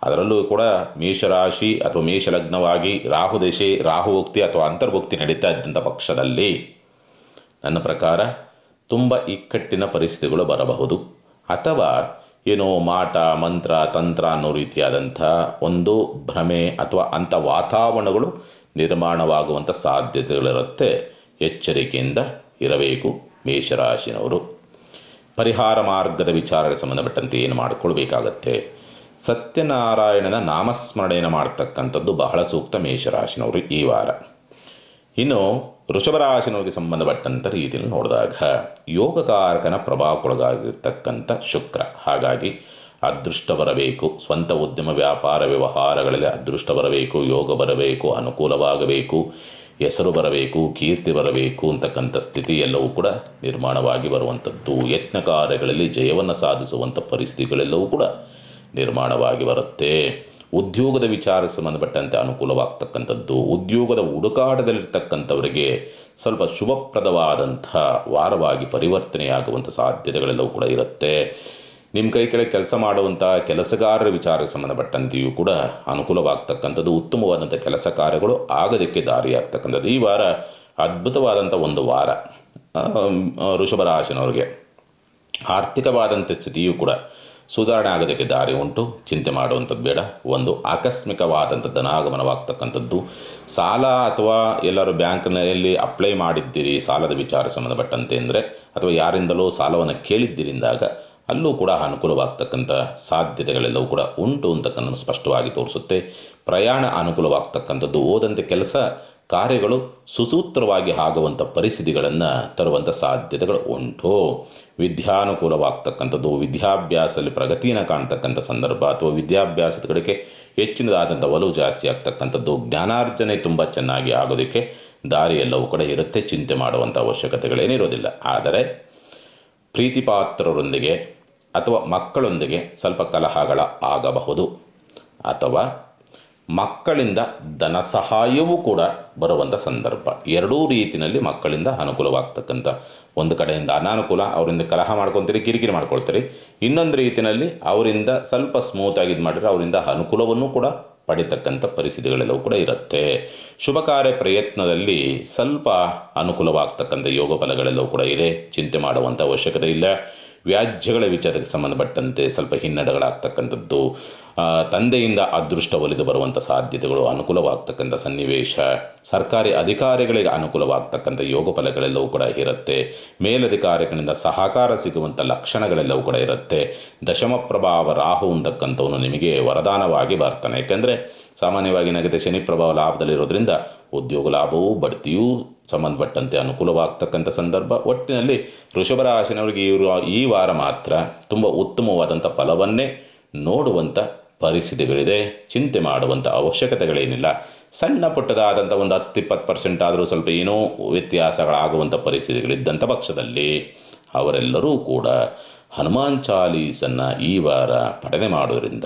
ಅದರಲ್ಲೂ ಕೂಡ ಮೇಷರಾಶಿ ಅಥವಾ ಮೇಷಲಗ್ನವಾಗಿ ರಾಹು ದಶೆ ರಾಹುಭುಕ್ತಿ ಅಥವಾ ಅಂತರ್ಭುಕ್ತಿ ನಡೀತಾ ಇದ್ದಂಥ ಪಕ್ಷದಲ್ಲಿ ನನ್ನ ಪ್ರಕಾರ ತುಂಬ ಇಕ್ಕಟ್ಟಿನ ಪರಿಸ್ಥಿತಿಗಳು ಬರಬಹುದು. ಅಥವಾ ಏನೋ ಮಾಟ ಮಂತ್ರ ತಂತ್ರ ಅನ್ನೋ ರೀತಿಯಾದಂಥ ಒಂದು ಭ್ರಮೆ ಅಥವಾ ಅಂಥ ವಾತಾವರಣಗಳು ನಿರ್ಮಾಣವಾಗುವಂಥ ಸಾಧ್ಯತೆಗಳಿರುತ್ತೆ. ಎಚ್ಚರಿಕೆಯಿಂದ ಇರಬೇಕು ಮೇಷರಾಶಿನವರು. ಪರಿಹಾರ ಮಾರ್ಗದ ವಿಚಾರಕ್ಕೆ ಸಂಬಂಧಪಟ್ಟಂತೆ ಏನು ಮಾಡಿಕೊಳ್ಬೇಕಾಗತ್ತೆ? ಸತ್ಯನಾರಾಯಣನ ನಾಮಸ್ಮರಣೆಯನ್ನು ಮಾಡ್ತಕ್ಕಂಥದ್ದು ಬಹಳ ಸೂಕ್ತ ಮೇಷರಾಶಿನವರು ಈ ವಾರ. ಇನ್ನು ವೃಷಭ ರಾಶಿನವರಿಗೆ ಸಂಬಂಧಪಟ್ಟಂಥ ರೀತಿಯಲ್ಲಿ ನೋಡಿದಾಗ ಯೋಗಕಾರಕನ ಪ್ರಭಾವಕ್ಕೊಳಗಾಗಿರ್ತಕ್ಕಂಥ ಶುಕ್ರ. ಹಾಗಾಗಿ ಅದೃಷ್ಟ ಬರಬೇಕು, ಸ್ವಂತ ಉದ್ಯಮ ವ್ಯಾಪಾರ ವ್ಯವಹಾರಗಳಲ್ಲಿ ಅದೃಷ್ಟ ಬರಬೇಕು, ಯೋಗ ಬರಬೇಕು, ಅನುಕೂಲವಾಗಬೇಕು, ಹೆಸರು ಬರಬೇಕು, ಕೀರ್ತಿ ಬರಬೇಕು ಅಂತಕ್ಕಂಥ ಸ್ಥಿತಿ ಎಲ್ಲವೂ ಕೂಡ ನಿರ್ಮಾಣವಾಗಿ ಬರುವಂಥದ್ದು. ಯತ್ನ ಕಾರ್ಯಗಳಲ್ಲಿ ಜಯವನ್ನು ಸಾಧಿಸುವಂಥ ಪರಿಸ್ಥಿತಿಗಳೆಲ್ಲವೂ ಕೂಡ ನಿರ್ಮಾಣವಾಗಿ ಬರುತ್ತೆ. ಉದ್ಯೋಗದ ವಿಚಾರಕ್ಕೆ ಸಂಬಂಧಪಟ್ಟಂತೆ ಅನುಕೂಲವಾಗ್ತಕ್ಕಂಥದ್ದು. ಉದ್ಯೋಗದ ಹುಡುಕಾಟದಲ್ಲಿರ್ತಕ್ಕಂಥವರಿಗೆ ಸ್ವಲ್ಪ ಶುಭಪ್ರದವಾದಂಥ ವಾರವಾಗಿ ಪರಿವರ್ತನೆಯಾಗುವಂಥ ಸಾಧ್ಯತೆಗಳೆಲ್ಲವೂ ಕೂಡ ಇರುತ್ತೆ. ನಿಮ್ಮ ಕೈ ಕೆಳಗೆ ಕೆಲಸ ಮಾಡುವಂಥ ಕೆಲಸಗಾರರ ವಿಚಾರಕ್ಕೆ ಸಂಬಂಧಪಟ್ಟಂತೆಯೂ ಕೂಡ ಅನುಕೂಲವಾಗ್ತಕ್ಕಂಥದ್ದು. ಉತ್ತಮವಾದಂಥ ಕೆಲಸ ಕಾರ್ಯಗಳು ಆಗೋದಕ್ಕೆ ದಾರಿಯಾಗ್ತಕ್ಕಂಥದ್ದು. ಈ ವಾರ ಅದ್ಭುತವಾದಂಥ ಒಂದು ವಾರ ವೃಷಭ ರಾಶಿನವ್ರಿಗೆ. ಆರ್ಥಿಕವಾದಂಥ ಸ್ಥಿತಿಯೂ ಕೂಡ ಸುಧಾರಣೆ ಆಗೋದಕ್ಕೆ ದಾರಿ ಉಂಟು, ಚಿಂತೆ ಮಾಡುವಂಥದ್ದು ಬೇಡ. ಒಂದು ಆಕಸ್ಮಿಕವಾದಂಥ ಧನಾಗಮನವಾಗ್ತಕ್ಕಂಥದ್ದು. ಸಾಲ ಅಥವಾ ಎಲ್ಲರೂ ಬ್ಯಾಂಕ್ನಲ್ಲಿ ಅಪ್ಲೈ ಮಾಡಿದ್ದೀರಿ ಸಾಲದ ವಿಚಾರ ಸಂಬಂಧಪಟ್ಟಂತೆ ಅಂದರೆ, ಅಥವಾ ಯಾರಿಂದಲೋ ಸಾಲವನ್ನು ಕೇಳಿದ್ದೀರಿಂದಾಗ ಅಲ್ಲೂ ಕೂಡ ಅನುಕೂಲವಾಗ್ತಕ್ಕಂಥ ಸಾಧ್ಯತೆಗಳೆಲ್ಲವೂ ಕೂಡ ಉಂಟು ಅಂತಕ್ಕಂಥ ಸ್ಪಷ್ಟವಾಗಿ ತೋರಿಸುತ್ತೆ. ಪ್ರಯಾಣ ಅನುಕೂಲವಾಗ್ತಕ್ಕಂಥದ್ದು. ಓದಂತೆ ಕೆಲಸ ಕಾರ್ಯಗಳು ಸುಸೂತ್ರವಾಗಿ ಆಗುವಂಥ ಪರಿಸ್ಥಿತಿಗಳನ್ನು ತರುವಂಥ ಸಾಧ್ಯತೆಗಳು ಉಂಟು. ವಿದ್ಯಾನುಕೂಲವಾಗ್ತಕ್ಕಂಥದ್ದು. ವಿದ್ಯಾಭ್ಯಾಸದಲ್ಲಿ ಪ್ರಗತಿಯನ್ನು ಕಾಣ್ತಕ್ಕಂಥ ಸಂದರ್ಭ ಅಥವಾ ವಿದ್ಯಾಭ್ಯಾಸದ ಕಡೆಗೆ ಹೆಚ್ಚಿನದಾದಂಥ ಒಲವು ಜಾಸ್ತಿ ಆಗ್ತಕ್ಕಂಥದ್ದು. ಜ್ಞಾನಾರ್ಜನೆ ತುಂಬ ಚೆನ್ನಾಗಿ ಆಗೋದಕ್ಕೆ ದಾರಿ ಎಲ್ಲವೂ ಕೂಡ ಇರುತ್ತೆ. ಚಿಂತೆ ಮಾಡುವಂಥ ಅವಶ್ಯಕತೆಗಳೇನಿರೋದಿಲ್ಲ. ಆದರೆ ಪ್ರೀತಿಪಾತ್ರರೊಂದಿಗೆ ಅಥವಾ ಮಕ್ಕಳೊಂದಿಗೆ ಸ್ವಲ್ಪ ಕಲಹಗಳ ಆಗಬಹುದು. ಅಥವಾ ಮಕ್ಕಳಿಂದ ಧನ ಸಹಾಯವೂ ಕೂಡ ಬರುವಂಥ ಸಂದರ್ಭ. ಎರಡೂ ರೀತಿಯಲ್ಲಿ ಮಕ್ಕಳಿಂದ ಅನುಕೂಲವಾಗ್ತಕ್ಕಂಥ, ಒಂದು ಕಡೆಯಿಂದ ಅನಾನುಕೂಲ, ಅವರಿಂದ ಕಲಹ ಮಾಡ್ಕೊತೀರಿ, ಕಿರಿಕಿರಿ ಮಾಡ್ಕೊಳ್ತೀರಿ. ಇನ್ನೊಂದು ರೀತಿಯಲ್ಲಿ ಅವರಿಂದ ಸ್ವಲ್ಪ ಸ್ಮೂತಾಗಿ ಇದು ಮಾಡಿದ್ರೆ ಅವರಿಂದ ಅನುಕೂಲವನ್ನು ಕೂಡ ಪಡಿತಕ್ಕಂಥ ಪರಿಸ್ಥಿತಿಗಳೆಲ್ಲವೂ ಕೂಡ ಇರುತ್ತೆ. ಶುಭ ಕಾರ್ಯ ಪ್ರಯತ್ನದಲ್ಲಿ ಸ್ವಲ್ಪ ಅನುಕೂಲವಾಗ್ತಕ್ಕಂಥ ಯೋಗ ಫಲಗಳೆಲ್ಲವೂ ಕೂಡ ಇದೆ. ಚಿಂತೆ ಮಾಡುವಂಥ ಅವಶ್ಯಕತೆ ಇಲ್ಲ. ವ್ಯಾಜ್ಯಗಳ ವಿಚಾರಕ್ಕೆ ಸಂಬಂಧಪಟ್ಟಂತೆ ಸ್ವಲ್ಪ ಹಿನ್ನಡೆಗಳಾಗ್ತಕ್ಕಂಥದ್ದು. ತಂದೆಯಿಂದ ಅದೃಷ್ಟ ಒಲಿದು ಬರುವಂಥ ಸಾಧ್ಯತೆಗಳು, ಅನುಕೂಲವಾಗ್ತಕ್ಕಂಥ ಸನ್ನಿವೇಶ. ಸರ್ಕಾರಿ ಅಧಿಕಾರಿಗಳಿಗೆ ಅನುಕೂಲವಾಗ್ತಕ್ಕಂಥ ಯೋಗ ಫಲಗಳೆಲ್ಲವೂ ಕೂಡ ಇರುತ್ತೆ. ಮೇಲಧಿಕಾರಿಗಳಿಂದ ಸಹಕಾರ ಸಿಗುವಂಥ ಲಕ್ಷಣಗಳೆಲ್ಲವೂ ಕೂಡ ಇರುತ್ತೆ. ದಶಮ ಪ್ರಭಾವ ರಾಹು ಅಂತಕ್ಕಂಥವನು ನಿಮಗೆ ವರದಾನವಾಗಿ ಬರ್ತಾನೆ. ಯಾಕೆಂದರೆ ಸಾಮಾನ್ಯವಾಗಿ ನಗದೆ ಶನಿ ಪ್ರಭಾವ ಲಾಭದಲ್ಲಿರೋದ್ರಿಂದ ಉದ್ಯೋಗ ಲಾಭವೂ ಬಡ್ತಿಯೂ ಸಂಬಂಧಪಟ್ಟಂತೆ ಅನುಕೂಲವಾಗ್ತಕ್ಕಂಥ ಸಂದರ್ಭ. ಒಟ್ಟಿನಲ್ಲಿ ವೃಷಭ ರಾಶಿನವರಿಗೆ ಈ ವಾರ ಮಾತ್ರ ತುಂಬ ಉತ್ತಮವಾದಂಥ ಫಲವನ್ನೇ ನೋಡುವಂಥ ಪರಿಸ್ಥಿತಿಗಳಿದೆ. ಚಿಂತೆ ಮಾಡುವಂಥ ಅವಶ್ಯಕತೆಗಳೇನಿಲ್ಲ. ಸಣ್ಣ ಪುಟ್ಟದಾದಂಥ ಒಂದು 10-20% ಆದರೂ ಸ್ವಲ್ಪ ಏನೋ ವ್ಯತ್ಯಾಸಗಳಾಗುವಂಥ ಪರಿಸ್ಥಿತಿಗಳಿದ್ದಂಥ ಪಕ್ಷದಲ್ಲಿ ಅವರೆಲ್ಲರೂ ಕೂಡ ಹನುಮಾನ್ ಚಾಲೀಸನ್ನು ಈ ವಾರ ಪಠನೆ ಮಾಡೋದ್ರಿಂದ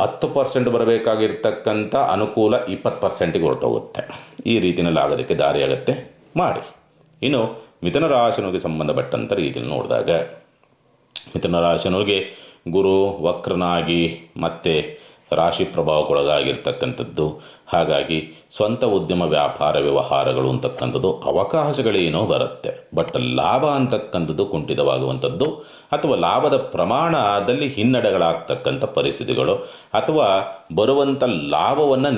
10% ಬರಬೇಕಾಗಿರ್ತಕ್ಕಂಥ ಅನುಕೂಲ 20%ಗೆ ಹೊರಟೋಗುತ್ತೆ. ಈ ರೀತಿಯಲ್ಲಿ ಆಗೋದಕ್ಕೆ ದಾರಿಯಾಗುತ್ತೆ, ಮಾಡಿ. ಇನ್ನು ಮಿಥುನ ರಾಶಿನವರಿಗೆ ಸಂಬಂಧಪಟ್ಟಂಥ ರೀತಿಯಲ್ಲಿ ನೋಡಿದಾಗ ಮಿಥುನ ರಾಶಿನವರಿಗೆ ಗುರು ವಕ್ರನಾಗಿ ಮತ್ತೆ ರಾಶಿ ಪ್ರಭಾವಕ್ಕೊಳಗಾಗಿರ್ತಕ್ಕಂಥದ್ದು. ಹಾಗಾಗಿ ಸ್ವಂತ ಉದ್ಯಮ ವ್ಯಾಪಾರ ವ್ಯವಹಾರಗಳು ಅಂತಕ್ಕಂಥದ್ದು ಅವಕಾಶಗಳೇನೋ ಬರುತ್ತೆ. ಬಟ್ ಲಾಭ ಅಂತಕ್ಕಂಥದ್ದು ಕುಂಠಿತವಾಗುವಂಥದ್ದು ಅಥವಾ ಲಾಭದ ಪ್ರಮಾಣದಲ್ಲಿ ಹಿನ್ನಡೆಗಳಾಗ್ತಕ್ಕಂಥ ಪರಿಸ್ಥಿತಿಗಳು, ಅಥವಾ ಬರುವಂಥ ಲಾಭವನ್ನು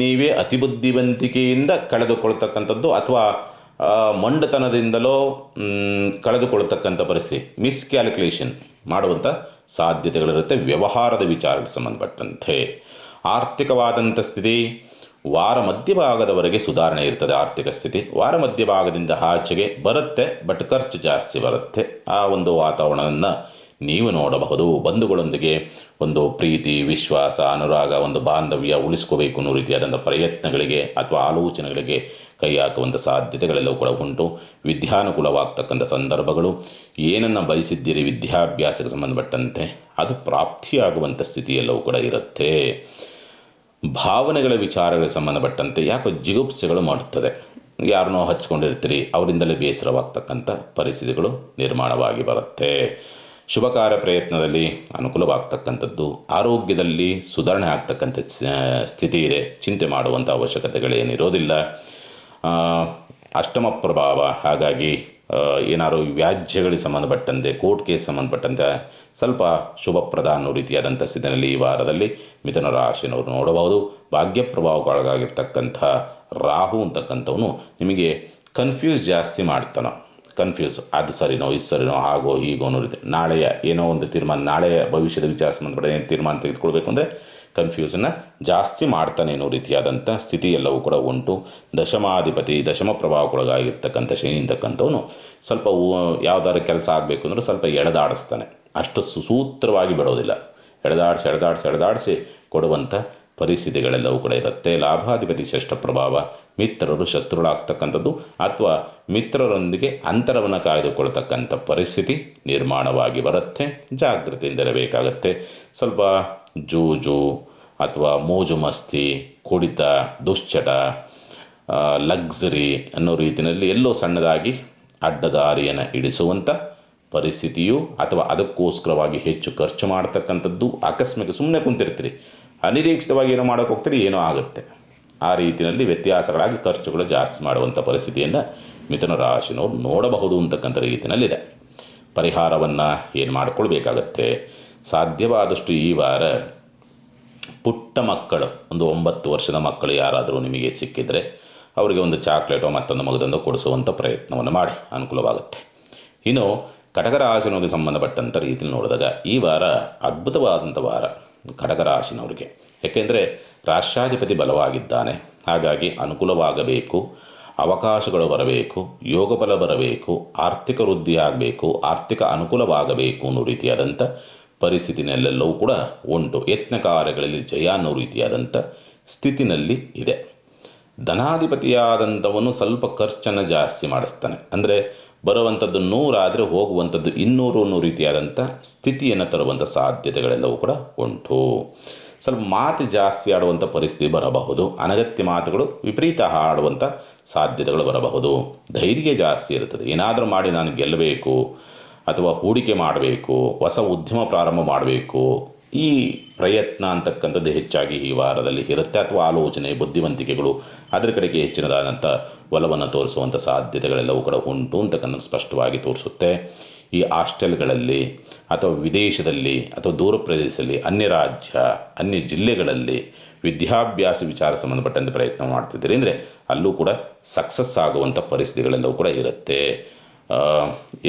ನೀವೇ ಅತಿಬುದ್ಧಿವಂತಿಕೆಯಿಂದ ಕಳೆದುಕೊಳ್ತಕ್ಕಂಥದ್ದು ಅಥವಾ ಮೊಂಡತನದಿಂದಲೋ ಕಳೆದುಕೊಳ್ತಕ್ಕಂಥ ಪರಿಸ್ಥಿತಿ, ಮಿಸ್ಕ್ಯಾಲ್ಕುಲೇಷನ್ ಮಾಡುವಂಥ ಸಾಧ್ಯತೆಗಳಿರುತ್ತೆ. ವ್ಯವಹಾರದ ವಿಚಾರಕ್ಕೆ ಸಂಬಂಧಪಟ್ಟಂತೆ ಆರ್ಥಿಕವಾದಂಥ ಸ್ಥಿತಿ ವಾರ ಮಧ್ಯಭಾಗದವರೆಗೆ ಸುಧಾರಣೆ ಇರ್ತದೆ. ಆರ್ಥಿಕ ಸ್ಥಿತಿ ವಾರ ಮಧ್ಯಭಾಗದಿಂದ ಆಚೆಗೆ ಬರುತ್ತೆ, ಬಟ್ ಖರ್ಚು ಜಾಸ್ತಿ ಬರುತ್ತೆ. ಆ ಒಂದು ವಾತಾವರಣವನ್ನು ನೀವು ನೋಡಬಹುದು. ಬಂಧುಗಳೊಂದಿಗೆ ಒಂದು ಪ್ರೀತಿ, ವಿಶ್ವಾಸ, ಅನುರಾಗ, ಒಂದು ಬಾಂಧವ್ಯ ಉಳಿಸ್ಕೋಬೇಕು ಅನ್ನೋ ರೀತಿಯಾದಂಥ ಪ್ರಯತ್ನಗಳಿಗೆ ಅಥವಾ ಆಲೋಚನೆಗಳಿಗೆ ಕೈ ಹಾಕುವಂಥ ಸಾಧ್ಯತೆಗಳೆಲ್ಲವೂ ಕೂಡ ಉಂಟು. ವಿದ್ಯಾನುಕೂಲವಾಗ್ತಕ್ಕಂಥ ಸಂದರ್ಭಗಳು, ಏನನ್ನು ಬಯಸಿದ್ದೀರಿ ವಿದ್ಯಾಭ್ಯಾಸಕ್ಕೆ ಸಂಬಂಧಪಟ್ಟಂತೆ ಅದು ಪ್ರಾಪ್ತಿಯಾಗುವಂಥ ಸ್ಥಿತಿಯೆಲ್ಲವೂ ಕೂಡ ಇರುತ್ತೆ. ಭಾವನೆಗಳ ವಿಚಾರಗಳಿಗೆ ಸಂಬಂಧಪಟ್ಟಂತೆ ಯಾಕೋ ಜಿಗುಪ್ಸೆಗಳು ಮಾಡುತ್ತದೆ. ಯಾರನ್ನೋ ಹಚ್ಕೊಂಡಿರ್ತೀರಿ, ಅವರಿಂದಲೇ ಬೇಸರವಾಗ್ತಕ್ಕಂಥ ಪರಿಸ್ಥಿತಿಗಳು ನಿರ್ಮಾಣವಾಗಿ ಬರುತ್ತೆ. ಶುಭ ಕಾರ್ಯ ಪ್ರಯತ್ನದಲ್ಲಿ ಅನುಕೂಲವಾಗ್ತಕ್ಕಂಥದ್ದು, ಆರೋಗ್ಯದಲ್ಲಿ ಸುಧಾರಣೆ ಆಗ್ತಕ್ಕಂಥ ಸ್ಥಿತಿ ಇದೆ. ಚಿಂತೆ ಮಾಡುವಂಥ ಅವಶ್ಯಕತೆಗಳೇನಿರೋದಿಲ್ಲ. ಅಷ್ಟಮ ಪ್ರಭಾವ, ಹಾಗಾಗಿ ಏನಾದ್ರು ವ್ಯಾಜ್ಯಗಳಿಗೆ ಸಂಬಂಧಪಟ್ಟಂತೆ, ಕೋರ್ಟ್ ಕೇಸ್ ಸಂಬಂಧಪಟ್ಟಂತೆ ಸ್ವಲ್ಪ ಶುಭಪ್ರದ ಅನ್ನೋ ರೀತಿಯಾದಂಥ ಸ್ಥಿತಿಯಲ್ಲಿ ಈ ವಾರದಲ್ಲಿ ಮಿಥುನ ರಾಶಿನವರು ನೋಡಬಹುದು. ಭಾಗ್ಯ ಪ್ರಭಾವಕ್ಕೊಳಗಾಗಿರ್ತಕ್ಕಂಥ ರಾಹು ಅಂತಕ್ಕಂಥವನು ನಿಮಗೆ ಕನ್ಫ್ಯೂಸ್ ಜಾಸ್ತಿ ಮಾಡ್ತಾನೆ. ಅದು ಸರಿನೋ ಇದು ಸರಿನೋ ಹಾಗೋ ಹೀಗೋ ಅನ್ನೋ ರೀತಿ ನಾಳೆಯ ಏನೋ ಒಂದು ತೀರ್ಮಾನ, ನಾಳೆಯ ಭವಿಷ್ಯದ ವಿಚಾರ ಸಂಬಂಧಪಟ್ಟ ಏನು ತೀರ್ಮಾನ ತೆಗೆದುಕೊಳ್ಬೇಕು ಅಂದರೆ ಕನ್ಫ್ಯೂಸನ್ನು ಜಾಸ್ತಿ ಮಾಡ್ತಾನೆ ಅನ್ನೋ ರೀತಿಯಾದಂಥ ಸ್ಥಿತಿ ಎಲ್ಲವೂ ಕೂಡ ಉಂಟು. ದಶಮಾಧಿಪತಿ, ದಶಮ ಪ್ರಭಾವಕ್ಕೊಳಗಾಗಿರ್ತಕ್ಕಂಥ ಶನಿ ಅಂತಕ್ಕಂಥವನು ಸ್ವಲ್ಪ ಯಾವುದಾದ್ರು ಕೆಲಸ ಆಗಬೇಕು ಅಂದ್ರೆ ಸ್ವಲ್ಪ ಎಳೆದಾಡಿಸ್ತಾನೆ. ಅಷ್ಟು ಸುಸೂತ್ರವಾಗಿ ಬಿಡೋದಿಲ್ಲ. ಎಳೆದಾಡಿಸಿ ಕೊಡುವಂಥ ಪರಿಸ್ಥಿತಿಗಳೆಲ್ಲವೂ ಕೂಡ ಇರುತ್ತೆ. ಲಾಭಾಧಿಪತಿ ಷಷ್ಠ ಪ್ರಭಾವ, ಮಿತ್ರರು ಶತ್ರುಗಳಾಗ್ತಕ್ಕಂಥದ್ದು ಅಥವಾ ಮಿತ್ರರೊಂದಿಗೆ ಅಂತರವನ್ನು ಕಾಯ್ದುಕೊಳ್ತಕ್ಕಂಥ ಪರಿಸ್ಥಿತಿ ನಿರ್ಮಾಣವಾಗಿ ಬರುತ್ತೆ. ಜಾಗೃತಿಯಿಂದಿರಬೇಕಾಗತ್ತೆ. ಸ್ವಲ್ಪ ಜೂಜು ಅಥವಾ ಮೋಜು ಮಸ್ತಿ, ಕುಡಿತ, ದುಶ್ಚಟ, ಲಕ್ಸರಿ ಅನ್ನೋ ರೀತಿಯಲ್ಲಿ ಎಲ್ಲೋ ಸಣ್ಣದಾಗಿ ಅಡ್ಡದಾರಿಯನ್ನು ಇಡಿಸುವಂಥ ಪರಿಸ್ಥಿತಿಯು ಅಥವಾ ಅದಕ್ಕೋಸ್ಕರವಾಗಿ ಹೆಚ್ಚು ಖರ್ಚು ಮಾಡ್ತಕ್ಕಂಥದ್ದು, ಆಕಸ್ಮಿಕ ಸುಮ್ಮನೆ ಕುಂತಿರ್ತೀರಿ, ಅನಿರೀಕ್ಷಿತವಾಗಿ ಏನೋ ಮಾಡೋಕ್ಕೆ ಹೋಗ್ತೀರಿ, ಏನೋ ಆಗುತ್ತೆ. ಆ ರೀತಿಯಲ್ಲಿ ವ್ಯತ್ಯಾಸಗಳಾಗಿ ಖರ್ಚುಗಳು ಜಾಸ್ತಿ ಮಾಡುವಂಥ ಪರಿಸ್ಥಿತಿಯನ್ನು ಮಿಥುನ ರಾಶಿನವರು ನೋಡಬಹುದು ಅಂತಕ್ಕಂಥ ರೀತಿಯಲ್ಲಿದೆ. ಪರಿಹಾರವನ್ನು ಏನು ಮಾಡಿಕೊಳ್ಬೇಕಾಗತ್ತೆ? ಸಾಧ್ಯವಾದಷ್ಟು ಈ ವಾರ ಪುಟ್ಟ ಮಕ್ಕಳು, ಒಂದು 9 ವರ್ಷದ ಮಕ್ಕಳು ಯಾರಾದರೂ ನಿಮಗೆ ಸಿಕ್ಕಿದರೆ ಅವರಿಗೆ ಒಂದು ಚಾಕ್ಲೇಟೋ ಮತ್ತೊಂದು ಮಗದೊಂದು ಕೊಡಿಸುವಂಥ ಪ್ರಯತ್ನವನ್ನು ಮಾಡಿ, ಅನುಕೂಲವಾಗುತ್ತೆ. ಇನ್ನು ಕಟಕ ರಾಶಿನವರಿಗೆ ಸಂಬಂಧಪಟ್ಟಂಥ ರೀತಿಯಲ್ಲಿ ನೋಡಿದಾಗ ಈ ವಾರ ಅದ್ಭುತವಾದಂಥ ವಾರ ಕಟಕ ರಾಶಿನವರಿಗೆ. ಏಕೆಂದರೆ ರಾಷ್ಟ್ರಾಧಿಪತಿ ಬಲವಾಗಿದ್ದಾನೆ. ಹಾಗಾಗಿ ಅನುಕೂಲವಾಗಬೇಕು, ಅವಕಾಶಗಳು ಬರಬೇಕು, ಯೋಗ ಬಲ ಬರಬೇಕು, ಆರ್ಥಿಕ ವೃದ್ಧಿ ಆಗಬೇಕು, ಆರ್ಥಿಕ ಅನುಕೂಲವಾಗಬೇಕು ಅನ್ನೋ ರೀತಿಯಾದಂಥ ಪರಿಸ್ಥಿತಿನಲ್ಲೆಲ್ಲವೂ ಕೂಡ ಉಂಟು. ಯತ್ನ ಕಾರ್ಯಗಳಲ್ಲಿ ಜಯ ಅನ್ನೋ ರೀತಿಯಾದಂಥ ಸ್ಥಿತಿನಲ್ಲಿ ಇದೆ. ಧನಾಧಿಪತಿಯಾದಂಥವನು ಸ್ವಲ್ಪ ಖರ್ಚನ್ನು ಜಾಸ್ತಿ ಮಾಡಿಸ್ತಾನೆ. ಅಂದರೆ ಬರುವಂಥದ್ದು 100 ಆದರೆ ಹೋಗುವಂಥದ್ದು 200 ಅನ್ನೋ ರೀತಿಯಾದಂಥ ಸ್ಥಿತಿಯನ್ನು ತರುವಂಥ ಸಾಧ್ಯತೆಗಳೆಲ್ಲವೂ ಕೂಡ ಉಂಟು. ಸ್ವಲ್ಪ ಮಾತು ಜಾಸ್ತಿ ಆಡುವಂಥ ಪರಿಸ್ಥಿತಿ ಬರಬಹುದು. ಅನಗತ್ಯ ಮಾತುಗಳು ವಿಪರೀತ ಆಡುವಂಥ ಸಾಧ್ಯತೆಗಳು ಬರಬಹುದು. ಧೈರ್ಯ ಜಾಸ್ತಿ ಇರುತ್ತದೆ. ಏನಾದರೂ ಮಾಡಿ ನಾನು ಗೆಲ್ಲಬೇಕು ಅಥವಾ ಹೂಡಿಕೆ ಮಾಡಬೇಕು, ಹೊಸ ಉದ್ಯಮ ಪ್ರಾರಂಭ ಮಾಡಬೇಕು, ಈ ಪ್ರಯತ್ನ ಅಂತಕ್ಕಂಥದ್ದು ಹೆಚ್ಚಾಗಿ ಈ ವಾರದಲ್ಲಿ ಇರುತ್ತೆ. ಅಥವಾ ಆಲೋಚನೆ, ಬುದ್ಧಿವಂತಿಕೆಗಳು ಅದರ ಕಡೆಗೆ ಹೆಚ್ಚಿನದಾದಂಥ ಒಲವನ್ನು ತೋರಿಸುವಂಥ ಸಾಧ್ಯತೆಗಳೆಲ್ಲವೂ ಕೂಡ ಉಂಟು ಅಂತಕ್ಕಂಥ ಸ್ಪಷ್ಟವಾಗಿ ತೋರಿಸುತ್ತೆ. ಈ ಹಾಸ್ಟೆಲ್ಗಳಲ್ಲಿ ಅಥವಾ ವಿದೇಶದಲ್ಲಿ ಅಥವಾ ದೂರ ಪ್ರದೇಶದಲ್ಲಿ, ಅನ್ಯ ರಾಜ್ಯ, ಅನ್ಯ ಜಿಲ್ಲೆಗಳಲ್ಲಿ ವಿದ್ಯಾಭ್ಯಾಸ ವಿಚಾರ ಸಂಬಂಧಪಟ್ಟಂತೆ ಪ್ರಯತ್ನ ಮಾಡ್ತಿದ್ದೀರಿ ಅಂದರೆ ಅಲ್ಲೂ ಕೂಡ ಸಕ್ಸಸ್ ಆಗುವಂಥ ಪರಿಸ್ಥಿತಿಗಳೆಲ್ಲವೂ ಕೂಡ ಇರುತ್ತೆ.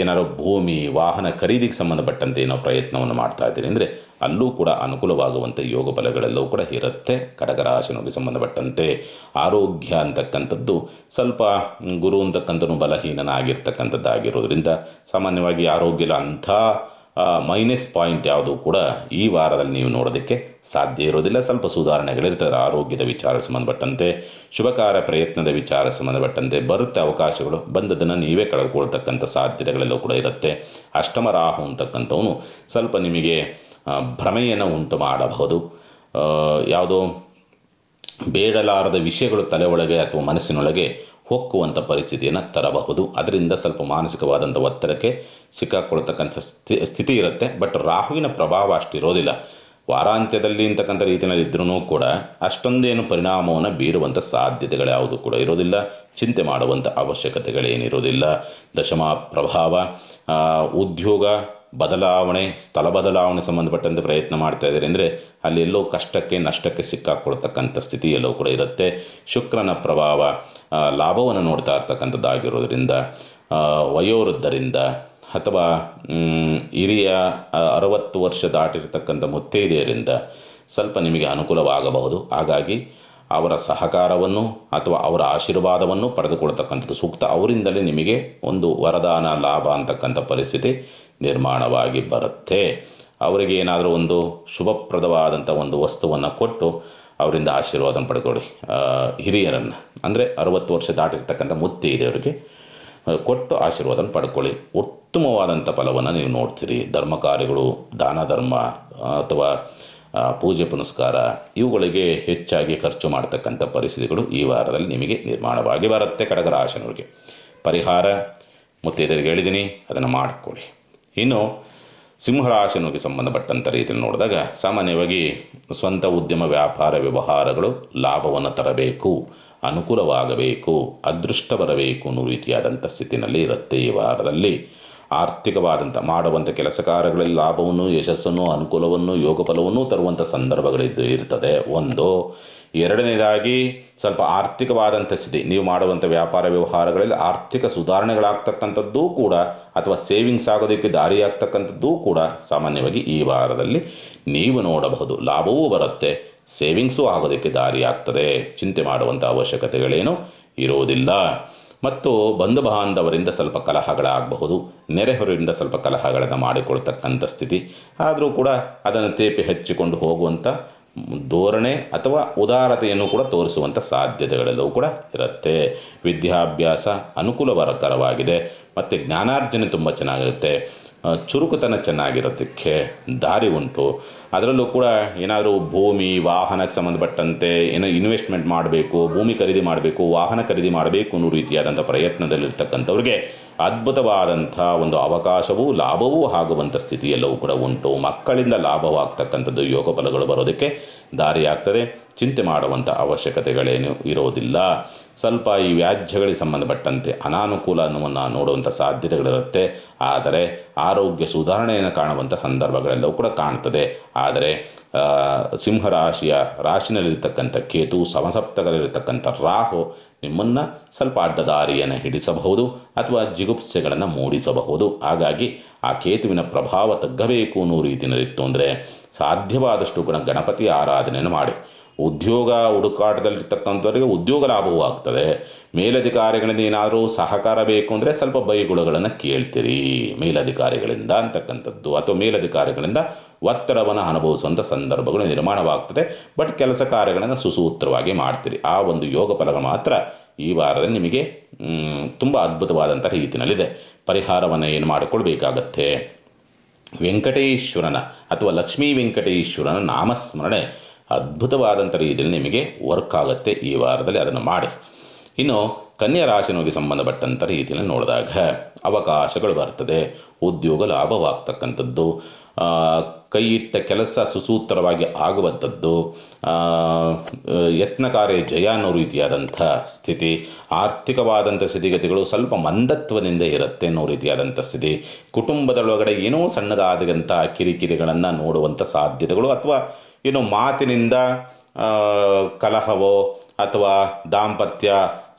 ಏನಾದ್ರು ಭೂಮಿ, ವಾಹನ ಖರೀದಿಗೆ ಸಂಬಂಧಪಟ್ಟಂತೆ ಏನೋ ಪ್ರಯತ್ನವನ್ನು ಮಾಡ್ತಾ ಇದ್ದೀರಿ ಅಂದರೆ ಅಲ್ಲೂ ಕೂಡ ಅನುಕೂಲವಾಗುವಂಥ ಯೋಗ ಬಲಗಳೆಲ್ಲವೂ ಕೂಡ ಇರುತ್ತೆ. ಕಟಕ ರಾಶಿನವರಿಗೆ ಸಂಬಂಧಪಟ್ಟಂತೆ ಆರೋಗ್ಯ ಅಂತಕ್ಕಂಥದ್ದು ಸ್ವಲ್ಪ ಗುರು ಅಂತಕ್ಕಂಥದ್ದು ಬಲಹೀನನಾಗಿರ್ತಕ್ಕಂಥದ್ದಾಗಿರೋದ್ರಿಂದ ಸಾಮಾನ್ಯವಾಗಿ ಆರೋಗ್ಯದ ಅಂಥ ಮೈನಸ್ ಪಾಯಿಂಟ್ ಯಾವುದು ಕೂಡ ಈ ವಾರದಲ್ಲಿ ನೀವು ನೋಡೋದಕ್ಕೆ ಸಾಧ್ಯ ಇರೋದಿಲ್ಲ. ಸ್ವಲ್ಪ ಸುಧಾರಣೆಗಳಿರ್ತದೆ ಆರೋಗ್ಯದ ವಿಚಾರ ಸಂಬಂಧಪಟ್ಟಂತೆ. ಶುಭ ಕಾರ್ಯ ಪ್ರಯತ್ನದ ವಿಚಾರ ಸಂಬಂಧಪಟ್ಟಂತೆ ಬರುತ್ತೆ ಅವಕಾಶಗಳು, ಬಂದದನ್ನು ನೀವೇ ಕಳೆದುಕೊಳ್ತಕ್ಕಂಥ ಸಾಧ್ಯತೆಗಳೆಲ್ಲವೂ ಕೂಡ ಇರುತ್ತೆ. ಅಷ್ಟಮ ರಾಹು ಅಂತಕ್ಕಂಥವನು ಸ್ವಲ್ಪ ನಿಮಗೆ ಭ್ರಮೆಯನ್ನು ಉಂಟು ಮಾಡಬಹುದು. ಯಾವುದೋ ಬೇಡಲಾರದ ವಿಷಯಗಳು ತಲೆ ಒಳಗೆ ಅಥವಾ ಮನಸ್ಸಿನೊಳಗೆ ಹೊಕ್ಕುವಂಥ ಪರಿಸ್ಥಿತಿಯನ್ನು ತರಬಹುದು. ಅದರಿಂದ ಸ್ವಲ್ಪ ಮಾನಸಿಕವಾದಂಥ ಒತ್ತಡಕ್ಕೆ ಸಿಕ್ಕಾಕೊಳ್ತಕ್ಕಂಥ ಸ್ಥಿತಿ ಇರುತ್ತೆ. ಬಟ್ ರಾಹುವಿನ ಪ್ರಭಾವ ಅಷ್ಟಿರೋದಿಲ್ಲ. ವಾರಾಂತ್ಯದಲ್ಲಿ ಅಂತಕ್ಕಂಥ ರೀತಿಯಲ್ಲಿ ಇದ್ರೂ ಕೂಡ ಅಷ್ಟೊಂದೇನು ಪರಿಣಾಮವನ್ನು ಬೀರುವಂಥ ಸಾಧ್ಯತೆಗಳು ಯಾವುದು ಕೂಡ ಇರೋದಿಲ್ಲ. ಚಿಂತೆ ಮಾಡುವಂಥ ಅವಶ್ಯಕತೆಗಳೇನಿರೋದಿಲ್ಲ. ದಶಮ ಪ್ರಭಾವ, ಉದ್ಯೋಗ ಬದಲಾವಣೆ, ಸ್ಥಳ ಬದಲಾವಣೆ ಸಂಬಂಧಪಟ್ಟಂತೆ ಪ್ರಯತ್ನ ಮಾಡ್ತಾ ಇದ್ದಾರೆ ಅಂದರೆ ಅಲ್ಲಿ ಎಲ್ಲೋ ಕಷ್ಟಕ್ಕೆ ನಷ್ಟಕ್ಕೆ ಸಿಕ್ಕಾಕೊಳ್ತಕ್ಕಂಥ ಸ್ಥಿತಿ ಎಲ್ಲವೂ ಕೂಡ ಇರುತ್ತೆ. ಶುಕ್ರನ ಪ್ರಭಾವ ಲಾಭವನ್ನು ನೋಡ್ತಾ ಇರ್ತಕ್ಕಂಥದ್ದಾಗಿರೋದ್ರಿಂದ ವಯೋವೃದ್ಧರಿಂದ ಅಥವಾ ಹಿರಿಯ 60 ವರ್ಷ ದಾಟಿರ್ತಕ್ಕಂಥ ಮುತ್ತೈದೆಯರಿಂದ ಸ್ವಲ್ಪ ನಿಮಗೆ ಅನುಕೂಲವಾಗಬಹುದು. ಹಾಗಾಗಿ ಅವರ ಸಹಕಾರವನ್ನು ಅಥವಾ ಅವರ ಆಶೀರ್ವಾದವನ್ನು ಪಡೆದುಕೊಳ್ತಕ್ಕಂಥದ್ದು ಸೂಕ್ತ. ಅವರಿಂದಲೇ ನಿಮಗೆ ಒಂದು ವರದಾನ, ಲಾಭ ಅಂತಕ್ಕಂಥ ಪರಿಸ್ಥಿತಿ ನಿರ್ಮಾಣವಾಗಿ ಬರುತ್ತೆ. ಅವರಿಗೆ ಏನಾದರೂ ಒಂದು ಶುಭಪ್ರದವಾದಂಥ ಒಂದು ವಸ್ತುವನ್ನು ಕೊಟ್ಟು ಅವರಿಂದ ಆಶೀರ್ವಾದನ ಪಡೆದುಕೊಳ್ಳಿ. ಹಿರಿಯರನ್ನು ಅಂದರೆ 60 ವರ್ಷ ದಾಟಿರ್ತಕ್ಕಂಥ ಮುತ್ತೈದೆಯವರಿಗೆ ಕೊಟ್ಟು ಆಶೀರ್ವಾದನ ಪಡ್ಕೊಳ್ಳಿ. ಉತ್ತಮವಾದಂಥ ಫಲವನ್ನು ನೀವು ನೋಡ್ತೀರಿ. ಧರ್ಮ ಕಾರ್ಯಗಳು, ದಾನ ಧರ್ಮ ಅಥವಾ ಪೂಜೆ ಪುನಸ್ಕಾರ ಇವುಗಳಿಗೆ ಹೆಚ್ಚಾಗಿ ಖರ್ಚು ಮಾಡ್ತಕ್ಕಂಥ ಪರಿಸ್ಥಿತಿಗಳು ಈ ವಾರದಲ್ಲಿ ನಿಮಗೆ ನಿರ್ಮಾಣವಾಗಿ ಬರುತ್ತೆ. ಕಟಕ ರಾಶಿಯವರಿಗೆ ಪರಿಹಾರ ಮುತ್ತೈದೆಯರಿಗೆ ಹೇಳಿದ್ದೀನಿ, ಅದನ್ನು ಮಾಡಿಕೊಳ್ಳಿ. ಇನ್ನು ಸಿಂಹರಾಶಿನಿಗೆ ಸಂಬಂಧಪಟ್ಟಂಥ ರೀತಿಯಲ್ಲಿ ನೋಡಿದಾಗ ಸಾಮಾನ್ಯವಾಗಿ ಸ್ವಂತ ಉದ್ಯಮ ವ್ಯಾಪಾರ ವ್ಯವಹಾರಗಳು ಲಾಭವನ್ನು ತರಬೇಕು, ಅನುಕೂಲವಾಗಬೇಕು, ಅದೃಷ್ಟ ಬರಬೇಕು ಅನ್ನೋ ರೀತಿಯಾದಂಥ ಸ್ಥಿತಿನಲ್ಲಿ ಇರುತ್ತೆ. ಈ ವಾರದಲ್ಲಿ ಆರ್ಥಿಕವಾದಂಥ ಮಾಡುವಂಥ ಕೆಲಸ ಕಾರ್ಯಗಳಲ್ಲಿ ಲಾಭವನ್ನು, ಯಶಸ್ಸನ್ನು, ಅನುಕೂಲವನ್ನು, ಯೋಗ ಫಲವನ್ನು ತರುವಂಥ ಸಂದರ್ಭಗಳಿದ್ದು ಇರ್ತದೆ ಒಂದು. ಎರಡನೇದಾಗಿ ಸ್ವಲ್ಪ ಆರ್ಥಿಕವಾದಂಥ ಸ್ಥಿತಿ, ನೀವು ಮಾಡುವಂಥ ವ್ಯಾಪಾರ ವ್ಯವಹಾರಗಳಲ್ಲಿ ಆರ್ಥಿಕ ಸುಧಾರಣೆಗಳಾಗ್ತಕ್ಕಂಥದ್ದೂ ಕೂಡ ಅಥವಾ ಸೇವಿಂಗ್ಸ್ ಆಗೋದಕ್ಕೆ ದಾರಿಯಾಗ್ತಕ್ಕಂಥದ್ದೂ ಕೂಡ ಸಾಮಾನ್ಯವಾಗಿ ಈ ವಾರದಲ್ಲಿ ನೀವು ನೋಡಬಹುದು. ಲಾಭವೂ ಬರುತ್ತೆ, ಸೇವಿಂಗ್ಸು ಆಗೋದಕ್ಕೆ ದಾರಿಯಾಗ್ತದೆ, ಚಿಂತೆ ಮಾಡುವಂಥ ಅವಶ್ಯಕತೆಗಳೇನು ಇರೋದಿಲ್ಲ. ಮತ್ತು ಬಂಧು ಬಾಂಧವರಿಂದ ಸ್ವಲ್ಪ ಕಲಹಗಳಾಗಬಹುದು, ನೆರೆಹೊರೆಯಿಂದ ಸ್ವಲ್ಪ ಕಲಹಗಳನ್ನು ಮಾಡಿಕೊಳ್ತಕ್ಕಂಥ ಸ್ಥಿತಿ. ಆದರೂ ಕೂಡ ಅದನ್ನು ತೇಪಿ ಹೆಚ್ಚಿಕೊಂಡು ಹೋಗುವಂಥ ಧೋರಣೆ ಅಥವಾ ಉದಾರತೆಯನ್ನು ಕೂಡ ತೋರಿಸುವಂಥ ಸಾಧ್ಯತೆಗಳೆಲ್ಲವೂ ಕೂಡ ಇರುತ್ತೆ. ವಿದ್ಯಾಭ್ಯಾಸ ಅನುಕೂಲಕರವಾಗಿದೆ ಮತ್ತು ಜ್ಞಾನಾರ್ಜನೆ ತುಂಬ ಚೆನ್ನಾಗಿರುತ್ತೆ. ಚುರುಕುತನ ಚೆನ್ನಾಗಿರೋದಕ್ಕೆ ದಾರಿ ಉಂಟು. ಅದರಲ್ಲೂ ಕೂಡ ಏನಾದರೂ ಭೂಮಿ ವಾಹನಕ್ಕೆ ಸಂಬಂಧಪಟ್ಟಂತೆ ಏನೋ ಇನ್ವೆಸ್ಟ್ಮೆಂಟ್ ಮಾಡಬೇಕು, ಭೂಮಿ ಖರೀದಿ ಮಾಡಬೇಕು, ವಾಹನ ಖರೀದಿ ಮಾಡಬೇಕು ಅನ್ನೋ ರೀತಿಯಾದಂಥ ಪ್ರಯತ್ನದಲ್ಲಿರ್ತಕ್ಕಂಥವ್ರಿಗೆ ಅದ್ಭುತವಾದಂಥ ಒಂದು ಅವಕಾಶವೂ ಲಾಭವೂ ಆಗುವಂಥ ಸ್ಥಿತಿಯೆಲ್ಲವೂ ಕೂಡ ಉಂಟು. ಮಕ್ಕಳಿಂದ ಲಾಭವಾಗ್ತಕ್ಕಂಥದ್ದು ಯೋಗ ಫಲಗಳು ಬರೋದಕ್ಕೆ ದಾರಿಯಾಗ್ತದೆ. ಚಿಂತೆ ಮಾಡುವಂಥ ಅವಶ್ಯಕತೆಗಳೇನು ಇರೋದಿಲ್ಲ. ಸ್ವಲ್ಪ ಈ ವ್ಯಾಜ್ಯಗಳಿಗೆ ಸಂಬಂಧಪಟ್ಟಂತೆ ಅನಾನುಕೂಲವನ್ನು ನೋಡುವಂಥ ಸಾಧ್ಯತೆಗಳಿರುತ್ತೆ. ಆದರೆ ಆರೋಗ್ಯ ಸುಧಾರಣೆಯನ್ನು ಕಾಣುವಂಥ ಸಂದರ್ಭಗಳೆಲ್ಲವೂ ಕೂಡ ಕಾಣ್ತದೆ. ಆದರೆ ಸಿಂಹರಾಶಿಯ ರಾಶಿನಲ್ಲಿರ್ತಕ್ಕಂಥ ಕೇತು, ಸಮಸಪ್ತಕದಲ್ಲಿರ್ತಕ್ಕಂಥ ರಾಹು ನಿಮ್ಮನ್ನು ಸ್ವಲ್ಪ ಅಡ್ಡದಾರಿಯನ್ನು ಹಿಡಿಸಬಹುದು ಅಥವಾ ಜಿಗುಪ್ಸೆಗಳನ್ನು ಮೂಡಿಸಬಹುದು. ಹಾಗಾಗಿ ಆ ಕೇತುವಿನ ಪ್ರಭಾವ ತಗ್ಗಬೇಕು ಅನ್ನೋ ರೀತಿಯಲ್ಲಿತ್ತು ಅಂದರೆ ಸಾಧ್ಯವಾದಷ್ಟು ಕೂಡ ಗಣಪತಿ ಆರಾಧನೆಯನ್ನು ಮಾಡಿ. ಉದ್ಯೋಗ ಹುಡುಕಾಟದಲ್ಲಿರ್ತಕ್ಕಂಥವರಿಗೆ ಉದ್ಯೋಗ ಲಾಭವೂ ಆಗ್ತದೆ. ಮೇಲಧಿಕಾರಿಗಳಿಂದ ಏನಾದರೂ ಸಹಕಾರ ಬೇಕು ಅಂದರೆ ಸ್ವಲ್ಪ ಬೈಗುಳಗಳನ್ನು ಕೇಳ್ತೀರಿ ಮೇಲಧಿಕಾರಿಗಳಿಂದ ಅಂತಕ್ಕಂಥದ್ದು, ಅಥವಾ ಮೇಲಧಿಕಾರಿಗಳಿಂದ ಒತ್ತಡವನ್ನು ಅನುಭವಿಸುವಂಥ ಸಂದರ್ಭಗಳು ನಿರ್ಮಾಣವಾಗ್ತದೆ. ಬಟ್ ಕೆಲಸ ಕಾರ್ಯಗಳನ್ನು ಸುಸೂತ್ರವಾಗಿ ಮಾಡ್ತೀರಿ. ಆ ಒಂದು ಯೋಗ ಫಲಗಳು ಮಾತ್ರ ಈ ವಾರದಲ್ಲಿ ನಿಮಗೆ ತುಂಬ ಅದ್ಭುತವಾದಂಥ ರೀತಿಯಲ್ಲಿದೆ. ಪರಿಹಾರವನ್ನು ಏನು ಮಾಡಿಕೊಳ್ಬೇಕಾಗತ್ತೆ, ವೆಂಕಟೇಶ್ವರನ ಅಥವಾ ಲಕ್ಷ್ಮೀ ವೆಂಕಟೇಶ್ವರನ ನಾಮಸ್ಮರಣೆ ಅದ್ಭುತವಾದಂಥ ರೀತಿಯಲ್ಲಿ ನಿಮಗೆ ವರ್ಕ್ ಆಗುತ್ತೆ ಈ ವಾರದಲ್ಲಿ, ಅದನ್ನು ಮಾಡಿ. ಇನ್ನು ಕನ್ಯಾ ರಾಶಿನಿಗೆ ಸಂಬಂಧಪಟ್ಟಂಥ ರೀತಿಯಲ್ಲಿ ನೋಡಿದಾಗ ಅವಕಾಶಗಳು ಬರ್ತದೆ, ಉದ್ಯೋಗ ಲಾಭವಾಗ್ತಕ್ಕಂಥದ್ದು, ಕೈ ಇಟ್ಟ ಕೆಲಸ ಸುಸೂತ್ರವಾಗಿ ಆಗುವಂಥದ್ದು, ಯತ್ನ ಕಾರ್ಯ ಜಯ ಅನ್ನೋ ರೀತಿಯಾದಂಥ ಸ್ಥಿತಿ. ಆರ್ಥಿಕವಾದಂಥ ಸ್ಥಿತಿಗತಿಗಳು ಸ್ವಲ್ಪ ಮಂದತ್ವದಿಂದ ಇರುತ್ತೆ ಅನ್ನೋ ರೀತಿಯಾದಂಥ ಸ್ಥಿತಿ. ಕುಟುಂಬದೊಳಗಡೆ ಏನೋ ಸಣ್ಣದಾದಂಥ ಕಿರಿಕಿರಿಗಳನ್ನು ನೋಡುವಂಥ ಸಾಧ್ಯತೆಗಳು, ಅಥವಾ ಏನು ಮಾತಿನಿಂದ ಕಲಹವೋ ಅಥವಾ ದಾಂಪತ್ಯ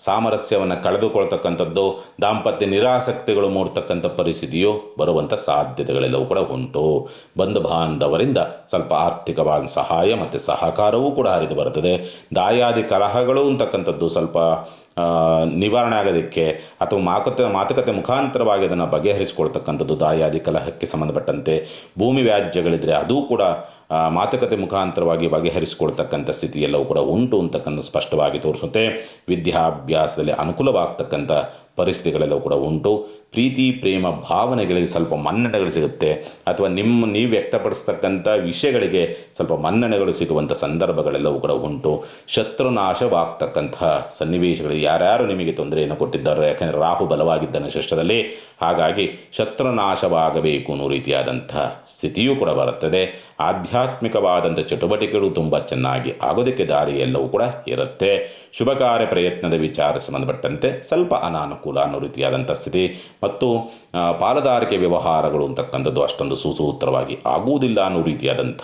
ಸಾಮರಸ್ಯವನ್ನು ಕಳೆದುಕೊಳ್ತಕ್ಕಂಥದ್ದು, ದಾಂಪತ್ಯ ನಿರಾಸಕ್ತಿಗಳು ಮೂಡ್ತಕ್ಕಂಥ ಪರಿಸ್ಥಿತಿಯು ಬರುವಂಥ ಸಾಧ್ಯತೆಗಳೆಲ್ಲವೂ ಕೂಡ ಉಂಟು. ಬಂಧು ಬಾಂಧವರಿಂದ ಸ್ವಲ್ಪ ಆರ್ಥಿಕವಾದ ಸಹಾಯ ಮತ್ತು ಸಹಕಾರವೂ ಕೂಡ ಹರಿದು ಬರ್ತದೆ. ದಾಯಾದಿ ಕಲಹಗಳು ಅಂತಕ್ಕಂಥದ್ದು ಸ್ವಲ್ಪ ನಿವಾರಣೆ ಆಗೋದಕ್ಕೆ ಅಥವಾ ಮಾತುಕತೆ ಮುಖಾಂತರವಾಗಿ ಅದನ್ನು ಬಗೆಹರಿಸಿಕೊಳ್ತಕ್ಕಂಥದ್ದು, ದಾಯಾದಿ ಕಲಹಕ್ಕೆ ಸಂಬಂಧಪಟ್ಟಂತೆ ಭೂಮಿ ವ್ಯಾಜ್ಯಗಳಿದ್ದರೆ ಅದೂ ಕೂಡ ಮಾತುಕತೆ ಮುಖಾಂತರವಾಗಿ ಬಗೆಹರಿಸಿಕೊಳ್ತಕ್ಕಂಥ ಸ್ಥಿತಿ ಎಲ್ಲವೂ ಕೂಡ ಉಂಟು ಅಂತಕ್ಕಂಥ ಸ್ಪಷ್ಟವಾಗಿ ತೋರಿಸುತ್ತೆ. ವಿದ್ಯಾಭ್ಯಾಸದಲ್ಲಿ ಅನುಕೂಲವಾಗ್ತಕ್ಕಂಥ ಪರಿಸ್ಥಿತಿಗಳೆಲ್ಲವೂ ಕೂಡ ಉಂಟು. ಪ್ರೀತಿ ಪ್ರೇಮ ಭಾವನೆಗಳಿಗೆ ಸ್ವಲ್ಪ ಮನ್ನಣೆಗಳು ಸಿಗುತ್ತೆ, ಅಥವಾ ನೀವು ವ್ಯಕ್ತಪಡಿಸ್ತಕ್ಕಂಥ ವಿಷಯಗಳಿಗೆ ಸ್ವಲ್ಪ ಮನ್ನಣೆಗಳು ಸಿಗುವಂಥ ಸಂದರ್ಭಗಳೆಲ್ಲವೂ ಕೂಡ ಉಂಟು. ಶತ್ರುನಾಶವಾಗ್ತಕ್ಕಂಥ ಸನ್ನಿವೇಶಗಳು, ಯಾರ್ಯಾರು ನಿಮಗೆ ತೊಂದರೆಯನ್ನು ಕೊಟ್ಟಿದ್ದಾರೆ, ಯಾಕೆಂದರೆ ರಾಹು ಬಲವಾಗಿದ್ದಾನೆ ಷಷ್ಠದಲ್ಲಿ, ಹಾಗಾಗಿ ಶತ್ರುನಾಶವಾಗಬೇಕು ಅನ್ನೋ ರೀತಿಯಾದಂಥ ಸ್ಥಿತಿಯೂ ಕೂಡ ಬರುತ್ತದೆ. ಆಧ್ಯಾತ್ಮಿಕವಾದಂಥ ಚಟುವಟಿಕೆಗಳು ತುಂಬ ಚೆನ್ನಾಗಿ ಆಗೋದಕ್ಕೆ ದಾರಿ ಎಲ್ಲವೂ ಕೂಡ ಇರುತ್ತೆ. ಶುಭ ಕಾರ್ಯ ಪ್ರಯತ್ನದ ವಿಚಾರ ಸಂಬಂಧಪಟ್ಟಂತೆ ಸ್ವಲ್ಪ ಅನಾನುಕೂಲ ಅನ್ನೋ ರೀತಿಯಾದಂಥ ಸ್ಥಿತಿ, ಮತ್ತು ಪಾಲುದಾರಿಕೆ ವ್ಯವಹಾರಗಳು ಅಂತಕ್ಕಂಥದ್ದು ಅಷ್ಟೊಂದು ಸುಸೂತ್ರವಾಗಿ ಆಗುವುದಿಲ್ಲ ಅನ್ನೋ ರೀತಿಯಾದಂಥ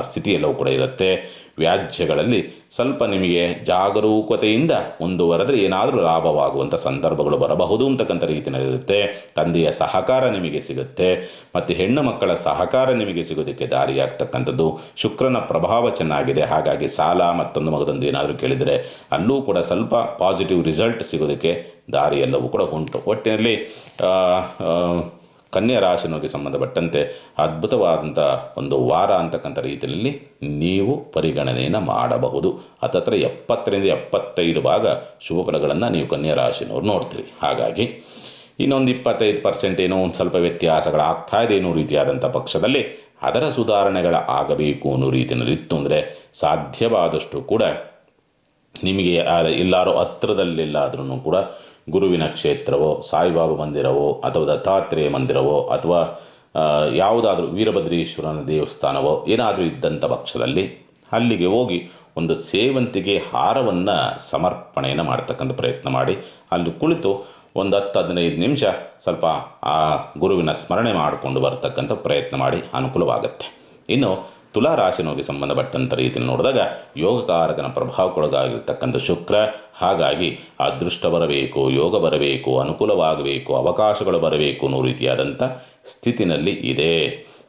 ಸ್ಥಿತಿ ಎಲ್ಲವೂ ಕೂಡ ಇರುತ್ತೆ. ವ್ಯಾಜ್ಯಗಳಲ್ಲಿ ಸ್ವಲ್ಪ ನಿಮಗೆ ಜಾಗರೂಕತೆಯಿಂದ ಮುಂದುವರೆದರೆ ಏನಾದರೂ ಲಾಭವಾಗುವಂಥ ಸಂದರ್ಭಗಳು ಬರಬಹುದು ಅಂತಕ್ಕಂಥ ರೀತಿಯಲ್ಲಿರುತ್ತೆ. ತಂದೆಯ ಸಹಕಾರ ನಿಮಗೆ ಸಿಗುತ್ತೆ, ಮತ್ತು ಹೆಣ್ಣು ಮಕ್ಕಳ ಸಹಕಾರ ನಿಮಗೆ ಸಿಗೋದಕ್ಕೆ ದಾರಿಯಾಗ್ತಕ್ಕಂಥದ್ದು. ಶುಕ್ರನ ಪ್ರಭಾವ ಚೆನ್ನಾಗಿದೆ, ಹಾಗಾಗಿ ಸಾಲ ಮತ್ತೊಂದು ಮಗದೊಂದು ಏನಾದರೂ ಕೇಳಿದರೆ ಅಲ್ಲೂ ಕೂಡ ಸ್ವಲ್ಪ ಪಾಸಿಟಿವ್ ರಿಸಲ್ಟ್ ಸಿಗೋದಕ್ಕೆ ದಾರಿ ಎಲ್ಲವೂ ಕೂಡ ಉಂಟು. ಒಟ್ಟಿನಲ್ಲಿ ಕನ್ಯಾ ರಾಶಿನಿಗೆ ಸಂಬಂಧಪಟ್ಟಂತೆ ಅದ್ಭುತವಾದಂಥ ಒಂದು ವಾರ ಅಂತಕ್ಕಂಥ ರೀತಿಯಲ್ಲಿ ನೀವು ಪರಿಗಣನೆಯನ್ನು ಮಾಡಬಹುದು. ಹತ್ತತ್ರ 70ರಿಂದ 75 ಭಾಗ ಶುಭ ಫಲಗಳನ್ನು ನೀವು ಕನ್ಯಾ ರಾಶಿನವ್ರು ನೋಡ್ತೀರಿ. ಹಾಗಾಗಿ ಇನ್ನೊಂದು 25% ಏನೋ ಒಂದು ಸ್ವಲ್ಪ ವ್ಯತ್ಯಾಸಗಳಾಗ್ತಾ ಇದೆ ಅನ್ನೋ ರೀತಿಯಾದಂಥ ಪಕ್ಷದಲ್ಲಿ ಅದರ ಸುಧಾರಣೆಗಳ ಆಗಬೇಕು ಅನ್ನೋ ರೀತಿಯಲ್ಲಿ ಇತ್ತು ಅಂದರೆ ಸಾಧ್ಯವಾದಷ್ಟು ಕೂಡ ನಿಮಗೆ ಎಲ್ಲರೂ ಹತ್ತಿರದಲ್ಲೆಲ್ಲಾದ್ರೂ ಕೂಡ ಗುರುವಿನ ಕ್ಷೇತ್ರವೋ, ಸಾಯಿಬಾಬಾ ಮಂದಿರವೋ, ಅಥವಾ ದತ್ತಾತ್ರೇಯ ಮಂದಿರವೋ, ಅಥವಾ ಯಾವುದಾದ್ರೂ ವೀರಭದ್ರೇಶ್ವರನ ದೇವಸ್ಥಾನವೋ ಏನಾದರೂ ಇದ್ದಂಥ ಪಕ್ಷದಲ್ಲಿ ಅಲ್ಲಿಗೆ ಹೋಗಿ ಒಂದು ಸೇವಂತಿಗೆ ಹಾರವನ್ನು ಸಮರ್ಪಣೆಯನ್ನು ಮಾಡ್ತಕ್ಕಂಥ ಪ್ರಯತ್ನ ಮಾಡಿ ಅಲ್ಲಿ ಕುಳಿತು ಒಂದು 10-15 ನಿಮಿಷ ಸ್ವಲ್ಪ ಆ ಗುರುವಿನ ಸ್ಮರಣೆ ಮಾಡಿಕೊಂಡು ಬರ್ತಕ್ಕಂಥ ಪ್ರಯತ್ನ ಮಾಡಿ ಅನುಕೂಲವಾಗುತ್ತೆ. ಇನ್ನು ತುಲಾ ರಾಶಿನೋಗಿ ಸಂಬಂಧಪಟ್ಟಂಥ ರೀತಿಯಲ್ಲಿ ನೋಡಿದಾಗ ಯೋಗಕಾರಕನ ಪ್ರಭಾವಕ್ಕೊಳಗಾಗಿರ್ತಕ್ಕಂಥ ಶುಕ್ರ, ಹಾಗಾಗಿ ಅದೃಷ್ಟ ಬರಬೇಕು, ಯೋಗ ಬರಬೇಕು, ಅನುಕೂಲವಾಗಬೇಕು, ಅವಕಾಶಗಳು ಬರಬೇಕು ಅನ್ನೋ ರೀತಿಯಾದಂಥ ಸ್ಥಿತಿನಲ್ಲಿ ಇದೆ.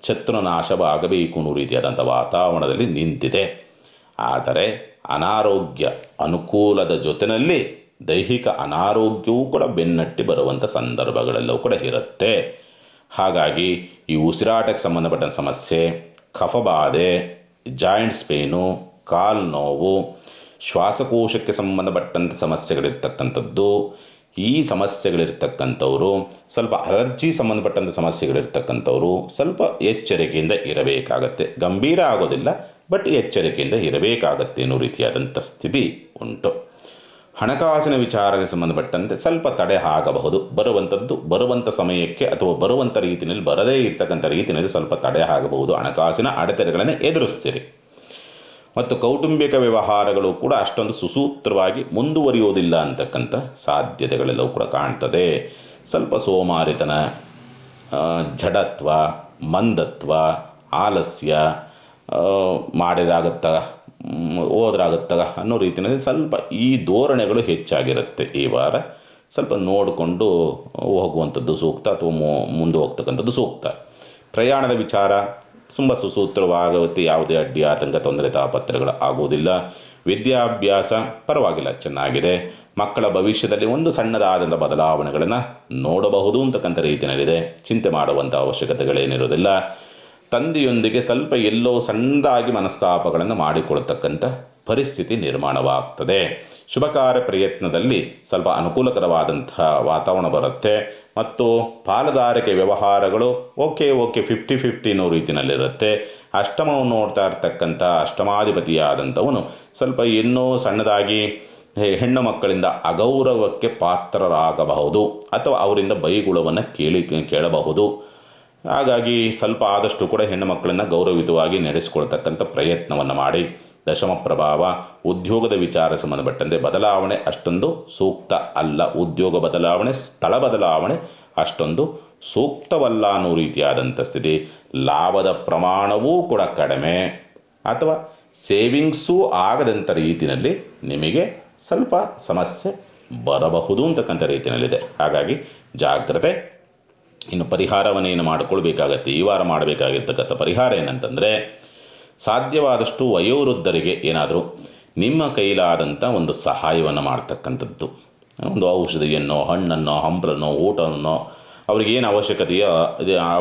ಶತ್ರುನಾಶವಾಗಬೇಕು ಅನ್ನೋ ರೀತಿಯಾದಂಥ ವಾತಾವರಣದಲ್ಲಿ ನಿಂತಿದೆ. ಆದರೆ ಅನಾರೋಗ್ಯ ಅನುಕೂಲದ ಜೊತೆಯಲ್ಲಿ ದೈಹಿಕ ಅನಾರೋಗ್ಯವೂ ಕೂಡ ಬೆನ್ನಟ್ಟಿ ಬರುವಂಥ ಸಂದರ್ಭಗಳೆಲ್ಲವೂ ಕೂಡ ಇರುತ್ತೆ. ಹಾಗಾಗಿ ಈ ಉಸಿರಾಟಕ್ಕೆ ಸಂಬಂಧಪಟ್ಟ ಸಮಸ್ಯೆ, ಕಫಬಾಧೆ, ಜಾಯಿಂಟ್ಸ್ ಪೇನು, ಕಾಲು ನೋವು, ಶ್ವಾಸಕೋಶಕ್ಕೆ ಸಂಬಂಧಪಟ್ಟಂಥ ಸಮಸ್ಯೆಗಳಿರ್ತಕ್ಕಂಥದ್ದು, ಈ ಸಮಸ್ಯೆಗಳಿರ್ತಕ್ಕಂಥವರು, ಸ್ವಲ್ಪ ಅಲರ್ಜಿ ಸಂಬಂಧಪಟ್ಟಂಥ ಸಮಸ್ಯೆಗಳಿರ್ತಕ್ಕಂಥವರು ಸ್ವಲ್ಪ ಎಚ್ಚರಿಕೆಯಿಂದ ಇರಬೇಕಾಗತ್ತೆ. ಗಂಭೀರ ಆಗೋದಿಲ್ಲ, ಬಟ್ ಎಚ್ಚರಿಕೆಯಿಂದ ಇರಬೇಕಾಗತ್ತೆ ಅನ್ನೋ ರೀತಿಯಾದಂಥ ಸ್ಥಿತಿ ಉಂಟು. ಹಣಕಾಸಿನ ವಿಚಾರಕ್ಕೆ ಸಂಬಂಧಪಟ್ಟಂತೆ ಸ್ವಲ್ಪ ತಡೆ ಆಗಬಹುದು. ಬರುವಂಥ ಸಮಯಕ್ಕೆ ಅಥವಾ ಬರುವಂಥ ರೀತಿಯಲ್ಲಿ ಬರದೇ ಇರ್ತಕ್ಕಂಥ ರೀತಿಯಲ್ಲಿ ಸ್ವಲ್ಪ ತಡೆ ಆಗಬಹುದು. ಹಣಕಾಸಿನ ಅಡೆತಡೆಗಳನ್ನು ಎದುರಿಸ್ತೀರಿ. ಮತ್ತು ಕೌಟುಂಬಿಕ ವ್ಯವಹಾರಗಳು ಕೂಡ ಅಷ್ಟೊಂದು ಸುಸೂತ್ರವಾಗಿ ಮುಂದುವರಿಯೋದಿಲ್ಲ ಅಂತಕ್ಕಂಥ ಸಾಧ್ಯತೆಗಳೆಲ್ಲವೂ ಕೂಡ ಕಾಣ್ತದೆ. ಸ್ವಲ್ಪ ಸೋಮಾರಿತನ, ಜಡತ್ವ, ಮಂದತ್ವ, ಆಲಸ್ಯ, ಮಾಡಿರಾಗುತ್ತಾ ಹೋದ್ರಾಗುತ್ತಾ ಅನ್ನೋ ರೀತಿಯಲ್ಲಿ ಸ್ವಲ್ಪ ಈ ಧೋರಣೆಗಳು ಹೆಚ್ಚಾಗಿರುತ್ತೆ. ಈ ವಾರ ಸ್ವಲ್ಪ ನೋಡಿಕೊಂಡು ಹೋಗುವಂಥದ್ದು ಸೂಕ್ತ, ಅಥವಾ ಮುಂದೆ ಹೋಗ್ತಕ್ಕಂಥದ್ದು ಸೂಕ್ತ. ಪ್ರಯಾಣದ ವಿಚಾರ ತುಂಬ ಸುಸೂತ್ರವಾಗುತ್ತೆ. ಯಾವುದೇ ಅಡ್ಡಿ, ಆತಂಕ, ತೊಂದರೆ, ತಾಪತ್ರಗಳು ಆಗುವುದಿಲ್ಲ. ವಿದ್ಯಾಭ್ಯಾಸ ಪರವಾಗಿಲ್ಲ, ಚೆನ್ನಾಗಿದೆ. ಮಕ್ಕಳ ಭವಿಷ್ಯದಲ್ಲಿ ಒಂದು ಸಣ್ಣದಾದಂಥ ಬದಲಾವಣೆಗಳನ್ನು ನೋಡಬಹುದು ಅಂತಕ್ಕಂಥ ರೀತಿಯಲ್ಲಿದೆ. ಚಿಂತೆ ಮಾಡುವಂಥ ಅವಶ್ಯಕತೆಗಳೇನಿರೋದಿಲ್ಲ. ತಂದೆಯೊಂದಿಗೆ ಸ್ವಲ್ಪ ಎಲ್ಲೋ ಸಣ್ಣದಾಗಿ ಮನಸ್ತಾಪಗಳನ್ನು ಮಾಡಿಕೊಳ್ತಕ್ಕಂಥ ಪರಿಸ್ಥಿತಿ ನಿರ್ಮಾಣವಾಗ್ತದೆ. ಶುಭ ಕಾರ್ಯ ಪ್ರಯತ್ನದಲ್ಲಿ ಸ್ವಲ್ಪ ಅನುಕೂಲಕರವಾದಂಥ ವಾತಾವರಣ ಬರುತ್ತೆ. ಮತ್ತು ಪಾಲುದಾರಿಕೆ ವ್ಯವಹಾರಗಳು ಓಕೆ 50-50 ಅನ್ನೋ ರೀತಿಯಲ್ಲಿರುತ್ತೆ. ಅಷ್ಟಮವನ್ನು ನೋಡ್ತಾ ಇರ್ತಕ್ಕಂಥ ಅಷ್ಟಮಾಧಿಪತಿಯಾದಂಥವನು ಸ್ವಲ್ಪ ಇನ್ನೂ ಸಣ್ಣದಾಗಿ ಹೆಣ್ಣು ಮಕ್ಕಳಿಂದ ಅಗೌರವಕ್ಕೆ ಪಾತ್ರರಾಗಬಹುದು, ಅಥವಾ ಅವರಿಂದ ಬೈಗುಳವನ್ನು ಕೇಳಬಹುದು. ಹಾಗಾಗಿ ಸ್ವಲ್ಪ ಆದಷ್ಟು ಕೂಡ ಹೆಣ್ಣು ಮಕ್ಕಳನ್ನು ಗೌರವಿತವಾಗಿ ನಡೆಸಿಕೊಳ್ತಕ್ಕಂಥ ಪ್ರಯತ್ನವನ್ನು ಮಾಡಿ. ದಶಮ ಪ್ರಭಾವ ಉದ್ಯೋಗದ ವಿಚಾರ ಸಂಬಂಧಪಟ್ಟಂತೆ ಬದಲಾವಣೆ ಅಷ್ಟೊಂದು ಸೂಕ್ತ ಅಲ್ಲ. ಉದ್ಯೋಗ ಬದಲಾವಣೆ, ಸ್ಥಳ ಬದಲಾವಣೆ ಅಷ್ಟೊಂದು ಸೂಕ್ತವಲ್ಲ ಅನ್ನೋ ರೀತಿಯಾದಂಥ ಸ್ಥಿತಿ. ಲಾಭದ ಪ್ರಮಾಣವೂ ಕೂಡ ಕಡಿಮೆ, ಅಥವಾ ಸೇವಿಂಗ್ಸೂ ಆಗದಂಥ ರೀತಿಯಲ್ಲಿ ನಿಮಗೆ ಸ್ವಲ್ಪ ಸಮಸ್ಯೆ ಬರಬಹುದು ಅಂತಕ್ಕಂಥ ರೀತಿಯಲ್ಲಿದೆ. ಹಾಗಾಗಿ ಜಾಗ್ರತೆ. ಇನ್ನು ಪರಿಹಾರವನ್ನೇನು ಮಾಡಿಕೊಳ್ಬೇಕಾಗತ್ತೆ, ಈ ವಾರ ಮಾಡಬೇಕಾಗಿರ್ತಕ್ಕಂಥ ಪರಿಹಾರ ಏನಂತಂದರೆ, ಸಾಧ್ಯವಾದಷ್ಟು ವಯೋವೃದ್ಧರಿಗೆ ಏನಾದರೂ ನಿಮ್ಮ ಕೈಲಾದಂಥ ಒಂದು ಸಹಾಯವನ್ನು ಮಾಡ್ತಕ್ಕಂಥದ್ದು. ಒಂದು ಔಷಧಿಯನ್ನು, ಹಣ್ಣನ್ನು, ಹಂಪಲನ್ನು, ಊಟವನ್ನು, ಅವ್ರಿಗೇನು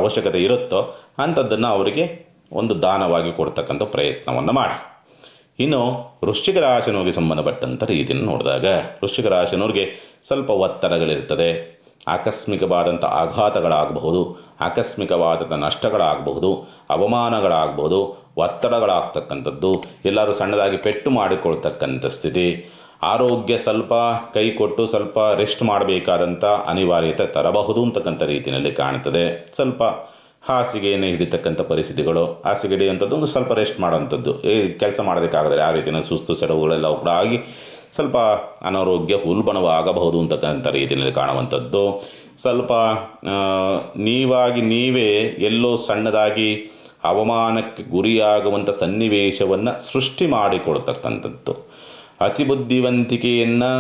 ಅವಶ್ಯಕತೆ ಇರುತ್ತೋ ಅಂಥದ್ದನ್ನು ಅವರಿಗೆ ಒಂದು ದಾನವಾಗಿ ಕೊಡ್ತಕ್ಕಂಥ ಪ್ರಯತ್ನವನ್ನು ಮಾಡಿ. ಇನ್ನು ವೃಶ್ಚಿಕ ರಾಶಿನವ್ರಿಗೆ ಸಂಬಂಧಪಟ್ಟಂಥ ರೀತಿಯನ್ನು ನೋಡಿದಾಗ, ವೃಶ್ಚಿಕ ರಾಶಿನವ್ರಿಗೆ ಸ್ವಲ್ಪ ಒತ್ತಡಗಳಿರ್ತದೆ. ಆಕಸ್ಮಿಕವಾದಂಥ ಆಘಾತಗಳಾಗಬಹುದು, ಆಕಸ್ಮಿಕವಾದಂಥ ನಷ್ಟಗಳಾಗಬಹುದು, ಅವಮಾನಗಳಾಗಬಹುದು, ಒತ್ತಡಗಳಾಗ್ತಕ್ಕಂಥದ್ದು, ಎಲ್ಲರೂ ಸಣ್ಣದಾಗಿ ಪೆಟ್ಟು ಮಾಡಿಕೊಳ್ತಕ್ಕಂಥ ಸ್ಥಿತಿ. ಆರೋಗ್ಯ ಸ್ವಲ್ಪ ಕೈ ಕೊಟ್ಟು ಸ್ವಲ್ಪ ರೆಸ್ಟ್ ಮಾಡಬೇಕಾದಂಥ ಅನಿವಾರ್ಯತೆ ತರಬಹುದು ಅಂತಕ್ಕಂಥ ರೀತಿಯಲ್ಲಿ ಕಾಣ್ತದೆ. ಸ್ವಲ್ಪ ಹಾಸಿಗೆಯನ್ನು ಹಿಡಿತಕ್ಕಂಥ ಪರಿಸ್ಥಿತಿಗಳು, ಹಾಸಿಗೆ ಹಿಡಿಯುವಂಥದ್ದು ಒಂದು ಸ್ವಲ್ಪ ರೆಸ್ಟ್ ಮಾಡೋವಂಥದ್ದು, ಕೆಲಸ ಮಾಡೋದಕ್ಕಾಗದರೆ ಆ ರೀತಿಯ ಸುಸ್ತು ಸೆಡವುಗಳೆಲ್ಲ ಕೂಡ ಆಗಿ ಸ್ವಲ್ಪ ಅನಾರೋಗ್ಯ ಉಲ್ಬಣವಾಗಬಹುದು ಅಂತಕ್ಕಂಥ ರೀತಿಯಲ್ಲಿ ಕಾಣುವಂಥದ್ದು. ಸ್ವಲ್ಪ ನೀವೇ ಎಲ್ಲೋ ಸಣ್ಣದಾಗಿ ಅವಮಾನಕ್ಕೆ ಗುರಿಯಾಗುವಂಥ ಸನ್ನಿವೇಶವನ್ನು ಸೃಷ್ಟಿ ಮಾಡಿಕೊಡ್ತಕ್ಕಂಥದ್ದು. ಅತಿ ಬುದ್ಧಿವಂತಿಕೆಯನ್ನು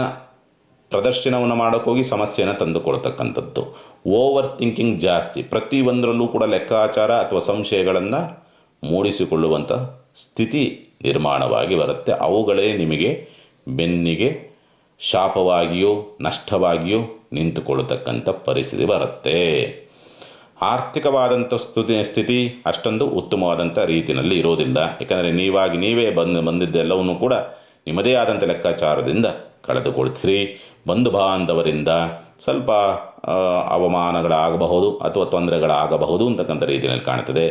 ಪ್ರದರ್ಶನವನ್ನು ಮಾಡೋಕ್ಕೋಗಿ ಸಮಸ್ಯೆಯನ್ನು ತಂದುಕೊಳ್ತಕ್ಕಂಥದ್ದು. ಓವರ್ ಥಿಂಕಿಂಗ್ ಜಾಸ್ತಿ, ಪ್ರತಿಯೊಂದರಲ್ಲೂ ಕೂಡ ಲೆಕ್ಕಾಚಾರ ಅಥವಾ ಸಂಶಯಗಳನ್ನು ಮೂಡಿಸಿಕೊಳ್ಳುವಂಥ ಸ್ಥಿತಿ ನಿರ್ಮಾಣವಾಗಿ ಬರುತ್ತೆ. ಅವುಗಳೇ ನಿಮಗೆ ಬೆನ್ನಿಗೆ ಶಾಪವಾಗಿಯೋ ನಷ್ಟವಾಗಿಯೋ ನಿಂತುಕೊಳ್ಳತಕ್ಕಂಥ ಪರಿಸ್ಥಿತಿ ಬರುತ್ತೆ. ಆರ್ಥಿಕವಾದಂಥ ಸ್ಥಿತಿ ಅಷ್ಟೊಂದು ಉತ್ತಮವಾದಂಥ ರೀತಿಯಲ್ಲಿ ಇರೋದಿಲ್ಲ. ಯಾಕಂದರೆ ನೀವೇ ಬಂದಿದ್ದೆಲ್ಲವನ್ನೂ ಕೂಡ ನಿಮ್ಮದೇ ಆದಂಥ ಲೆಕ್ಕಾಚಾರದಿಂದ ಕಳೆದುಕೊಳ್ತೀರಿ. ಬಂಧು ಬಾಂಧವರಿಂದ ಸ್ವಲ್ಪ ಅವಮಾನಗಳಾಗಬಹುದು ಅಥವಾ ತೊಂದರೆಗಳಾಗಬಹುದು ಅಂತಕ್ಕಂಥ ರೀತಿಯಲ್ಲಿ ಕಾಣ್ತದೆ.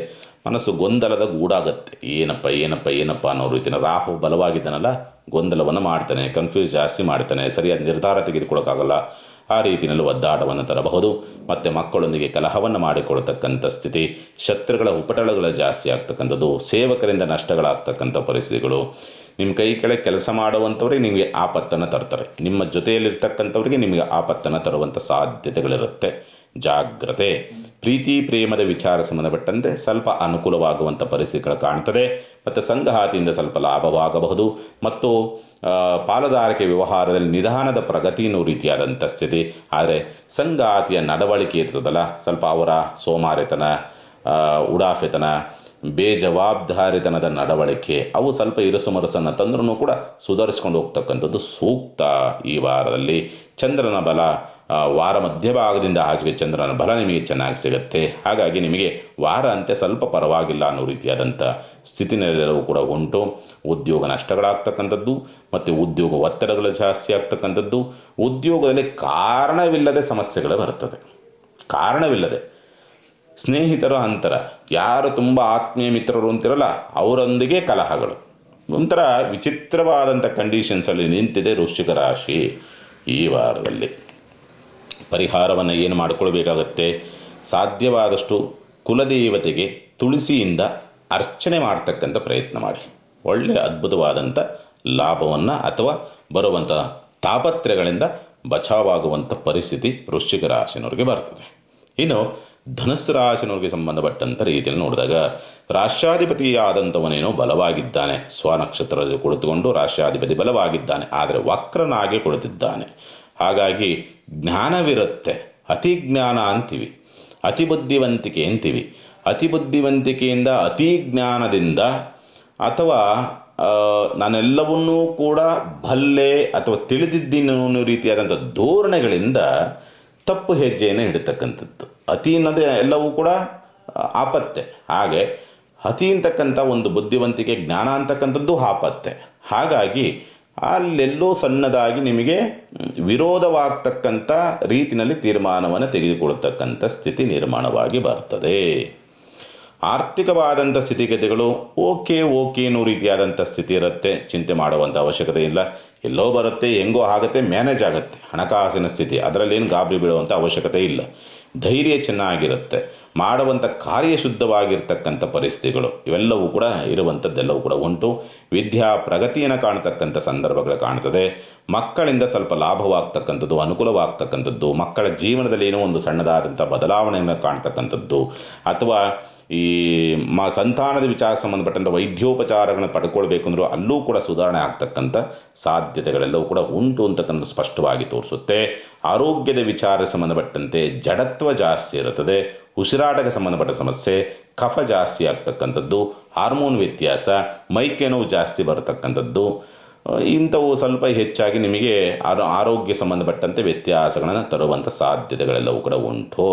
ಮನಸ್ಸು ಗೊಂದಲದ ಗೂಡಾಗತ್ತೆ. ಏನಪ್ಪ ಅನ್ನೋ ರೀತಿಯ ರಾಹು ಬಲವಾಗಿದ್ದಾನಲ್ಲ, ಗೊಂದಲವನ್ನು ಮಾಡ್ತಾನೆ, ಕನ್ಫ್ಯೂಸ್ ಜಾಸ್ತಿ ಮಾಡ್ತಾನೆ, ಸರಿಯಾದ ನಿರ್ಧಾರ ತೆಗೆದುಕೊಳ್ಳೋಕ್ಕಾಗಲ್ಲ. ಆ ರೀತಿಯಲ್ಲಿ ಒದ್ದಾಟವನ್ನು ತರಬಹುದು. ಮತ್ತು ಮಕ್ಕಳೊಂದಿಗೆ ಕಲಹವನ್ನು ಮಾಡಿಕೊಳ್ತಕ್ಕಂಥ ಸ್ಥಿತಿ, ಶತ್ರುಗಳ ಉಪಟಳಗಳು ಜಾಸ್ತಿ ಆಗ್ತಕ್ಕಂಥದ್ದು, ಸೇವಕರಿಂದ ನಷ್ಟಗಳಾಗ್ತಕ್ಕಂಥ ಪರಿಸ್ಥಿತಿಗಳು, ನಿಮ್ಮ ಕೈ ಕೆಳಗೆ ಕೆಲಸ ಮಾಡುವಂಥವ್ರಿಗೆ ನಿಮಗೆ ಆಪತ್ತನ್ನು ತರ್ತಾರೆ, ನಿಮ್ಮ ಜೊತೆಯಲ್ಲಿರ್ತಕ್ಕಂಥವ್ರಿಗೆ ನಿಮಗೆ ಆಪತ್ತನ್ನು ತರುವಂಥ ಸಾಧ್ಯತೆಗಳಿರುತ್ತೆ. ಜಾಗ್ರತೆ. ಪ್ರೀತಿ ಪ್ರೇಮದ ವಿಚಾರ ಸಂಬಂಧಪಟ್ಟಂತೆ ಸ್ವಲ್ಪ ಅನುಕೂಲವಾಗುವಂಥ ಪರಿಸ್ಥಿತಿಗಳು ಕಾಣ್ತದೆ. ಮತ್ತು ಸಂಗಾತಿಯಿಂದ ಸ್ವಲ್ಪ ಲಾಭವಾಗಬಹುದು. ಮತ್ತು ಪಾಲುದಾರಿಕೆ ವ್ಯವಹಾರದಲ್ಲಿ ನಿಧಾನದ ಪ್ರಗತಿ ಅನ್ನೋ ರೀತಿಯಾದಂಥ ಸ್ಥಿತಿ. ಆದರೆ ಸಂಗಾತಿಯ ನಡವಳಿಕೆ ಇರ್ತದಲ್ಲ, ಸ್ವಲ್ಪ ಅವರ ಸೋಮಾರಿತನ, ಉಡಾಫೆತನ, ಬೇಜವಾಬ್ದಾರಿತನದ ನಡವಳಿಕೆ, ಅವು ಸ್ವಲ್ಪ ಇರುಸುಮರಸನ್ನು ತಂದ್ರೂ ಕೂಡ ಸುಧಾರಿಸ್ಕೊಂಡು ಹೋಗ್ತಕ್ಕಂಥದ್ದು ಸೂಕ್ತ. ಈ ವಾರದಲ್ಲಿ ಚಂದ್ರನ ಬಲ ವಾರ ಮಧ್ಯಭಾಗದಿಂದ ಆಚೆಗೆ ಚಂದ್ರನ ಬಲ ನಿಮಗೆ ಚೆನ್ನಾಗಿ ಸಿಗುತ್ತೆ. ಹಾಗಾಗಿ ನಿಮಗೆ ವಾರ ಅಂತೆ ಸ್ವಲ್ಪ ಪರವಾಗಿಲ್ಲ ಅನ್ನೋ ರೀತಿಯಾದಂಥ ಸ್ಥಿತಿನೆಲ್ಲವೂ ಕೂಡ ಉಂಟು. ಉದ್ಯೋಗ ನಷ್ಟಗಳಾಗ್ತಕ್ಕಂಥದ್ದು ಮತ್ತು ಉದ್ಯೋಗ ಒತ್ತಡಗಳು ಜಾಸ್ತಿ ಆಗ್ತಕ್ಕಂಥದ್ದು, ಉದ್ಯೋಗದಲ್ಲಿ ಕಾರಣವಿಲ್ಲದೆ ಸಮಸ್ಯೆಗಳು ಬರ್ತದೆ. ಕಾರಣವಿಲ್ಲದೆ ಸ್ನೇಹಿತರ ಅಂತರ, ಯಾರು ತುಂಬ ಆತ್ಮೀಯ ಮಿತ್ರರು ಅಂತಿರಲ್ಲ ಅವರೊಂದಿಗೆ ಕಲಹಗಳು, ಒಂಥರ ವಿಚಿತ್ರವಾದಂಥ ಕಂಡೀಷನ್ಸಲ್ಲಿ ನಿಂತಿದೆ ವೃಶ್ಚಿಕ ರಾಶಿ ಈ ವಾರದಲ್ಲಿ. ಪರಿಹಾರವನ್ನು ಏನು ಮಾಡಿಕೊಳ್ಬೇಕಾಗತ್ತೆ? ಸಾಧ್ಯವಾದಷ್ಟು ಕುಲದೇವತೆಗೆ ತುಳಸಿಯಿಂದ ಅರ್ಚನೆ ಮಾಡ್ತಕ್ಕಂಥ ಪ್ರಯತ್ನ ಮಾಡಿ. ಒಳ್ಳೆಯ ಅದ್ಭುತವಾದಂಥ ಲಾಭವನ್ನು ಅಥವಾ ಬರುವಂಥ ತಾಪತ್ರೆಗಳಿಂದ ಬಚಾವಾಗುವಂಥ ಪರಿಸ್ಥಿತಿ ವೃಶ್ಚಿಕ ರಾಶಿನವ್ರಿಗೆ ಬರ್ತದೆ. ಇನ್ನು ಧನುಸ್ಸು ರಾಶಿನವ್ರಿಗೆ ಸಂಬಂಧಪಟ್ಟಂಥ ರೀತಿಯಲ್ಲಿ ನೋಡಿದಾಗ ರಾಷ್ಟ್ರಾಧಿಪತಿಯಾದಂಥವನೇನೋ ಬಲವಾಗಿದ್ದಾನೆ, ಸ್ವನಕ್ಷತ್ರದಲ್ಲಿ ಕುಳಿತುಕೊಂಡು ರಾಷ್ಟ್ರಾಧಿಪತಿ ಬಲವಾಗಿದ್ದಾನೆ, ಆದರೆ ವಕ್ರನಾಗಿ ಕುಳಿತಿದ್ದಾನೆ. ಹಾಗಾಗಿ ಜ್ಞಾನವಿರುತ್ತೆ, ಅತಿ ಜ್ಞಾನ ಅಂತೀವಿ, ಅತಿ ಬುದ್ಧಿವಂತಿಕೆ ಅಂತೀವಿ. ಅತಿ ಬುದ್ಧಿವಂತಿಕೆಯಿಂದ, ಅತಿ ಜ್ಞಾನದಿಂದ, ಅಥವಾ ನಾನೆಲ್ಲವನ್ನೂ ಕೂಡ ಬಲ್ಲೆ ಅಥವಾ ತಿಳಿದಿದ್ದೀನಿ ಅನ್ನೋ ರೀತಿಯಾದಂಥ ಧೋರಣೆಗಳಿಂದ ತಪ್ಪು ಹೆಜ್ಜೆಯನ್ನು ಇಡತಕ್ಕಂಥದ್ದು. ಅತಿ ಅನ್ನೋದೇ ಎಲ್ಲವೂ ಕೂಡ ಆಪತ್ತೆ. ಹಾಗೆ ಅತಿ ಅಂತಕ್ಕಂಥ ಒಂದು ಬುದ್ಧಿವಂತಿಕೆ, ಜ್ಞಾನ ಅಂತಕ್ಕಂಥದ್ದು ಆಪತ್ತೆ. ಹಾಗಾಗಿ ಅಲ್ಲೆಲ್ಲೋ ಸಣ್ಣದಾಗಿ ನಿಮಗೆ ವಿರೋಧವಾಗ್ತಕ್ಕಂಥ ರೀತಿಯಲ್ಲಿ ತೀರ್ಮಾನವನ್ನು ತೆಗೆದುಕೊಳ್ತಕ್ಕಂಥ ಸ್ಥಿತಿ ನಿರ್ಮಾಣವಾಗಿ ಬರ್ತದೆ. ಆರ್ಥಿಕವಾದಂಥ ಸ್ಥಿತಿಗತಿಗಳು ಓಕೆ ಅನ್ನೋ ರೀತಿಯಾದಂಥ ಸ್ಥಿತಿ ಇರುತ್ತೆ, ಚಿಂತೆ ಮಾಡುವಂಥ ಅವಶ್ಯಕತೆ ಇಲ್ಲ. ಎಲ್ಲೋ ಬರುತ್ತೆ, ಹೆಂಗೋ ಆಗುತ್ತೆ, ಮ್ಯಾನೇಜ್ ಆಗುತ್ತೆ ಹಣಕಾಸಿನ ಸ್ಥಿತಿ, ಅದರಲ್ಲೇನು ಗಾಬರಿ ಬೀಳುವಂಥ ಅವಶ್ಯಕತೆ ಇಲ್ಲ. ಧೈರ್ಯ ಚೆನ್ನಾಗಿರುತ್ತೆ, ಮಾಡುವಂಥ ಕಾರ್ಯ ಶುದ್ಧವಾಗಿರ್ತಕ್ಕಂಥ ಪರಿಸ್ಥಿತಿಗಳು ಇವೆಲ್ಲವೂ ಕೂಡ ಇರುವಂಥದ್ದೆಲ್ಲವೂ ಕೂಡ ಉಂಟು. ವಿದ್ಯಾ ಪ್ರಗತಿಯನ್ನು ಕಾಣತಕ್ಕಂಥ ಸಂದರ್ಭಗಳು ಕಾಣ್ತದೆ. ಮಕ್ಕಳಿಂದ ಸ್ವಲ್ಪ ಲಾಭವಾಗ್ತಕ್ಕಂಥದ್ದು, ಅನುಕೂಲವಾಗ್ತಕ್ಕಂಥದ್ದು, ಮಕ್ಕಳ ಜೀವನದಲ್ಲಿ ಏನೋ ಒಂದು ಸಣ್ಣದಾದಂಥ ಬದಲಾವಣೆಯನ್ನು ಕಾಣ್ತಕ್ಕಂಥದ್ದು, ಅಥವಾ ಈ ಸಂತಾನದ ವಿಚಾರ ಸಂಬಂಧಪಟ್ಟಂಥ ವೈದ್ಯೋಪಚಾರಗಳನ್ನು ಪಡ್ಕೊಳ್ಬೇಕಂದ್ರೂ ಅಲ್ಲೂ ಕೂಡ ಸುಧಾರಣೆ ಆಗ್ತಕ್ಕಂಥ ಸಾಧ್ಯತೆಗಳೆಲ್ಲವೂ ಕೂಡ ಉಂಟು ಅಂತಕ್ಕಂಥ ಸ್ಪಷ್ಟವಾಗಿ ತೋರಿಸುತ್ತೆ. ಆರೋಗ್ಯದ ವಿಚಾರ ಸಂಬಂಧಪಟ್ಟಂತೆ ಜಡತ್ವ ಜಾಸ್ತಿ ಇರುತ್ತದೆ, ಉಸಿರಾಟಕ್ಕೆ ಸಂಬಂಧಪಟ್ಟ ಸಮಸ್ಯೆ, ಕಫ ಜಾಸ್ತಿ ಆಗ್ತಕ್ಕಂಥದ್ದು, ಹಾರ್ಮೋನ್ ವ್ಯತ್ಯಾಸ, ಮೈಕೈ ನೋವು ಜಾಸ್ತಿ ಬರತಕ್ಕಂಥದ್ದು, ಇಂಥವು ಸ್ವಲ್ಪ ಹೆಚ್ಚಾಗಿ ನಿಮಗೆ ಆರೋಗ್ಯ ಸಂಬಂಧಪಟ್ಟಂತೆ ವ್ಯತ್ಯಾಸಗಳನ್ನು ತರುವಂಥ ಸಾಧ್ಯತೆಗಳೆಲ್ಲವೂ ಕೂಡ ಉಂಟು.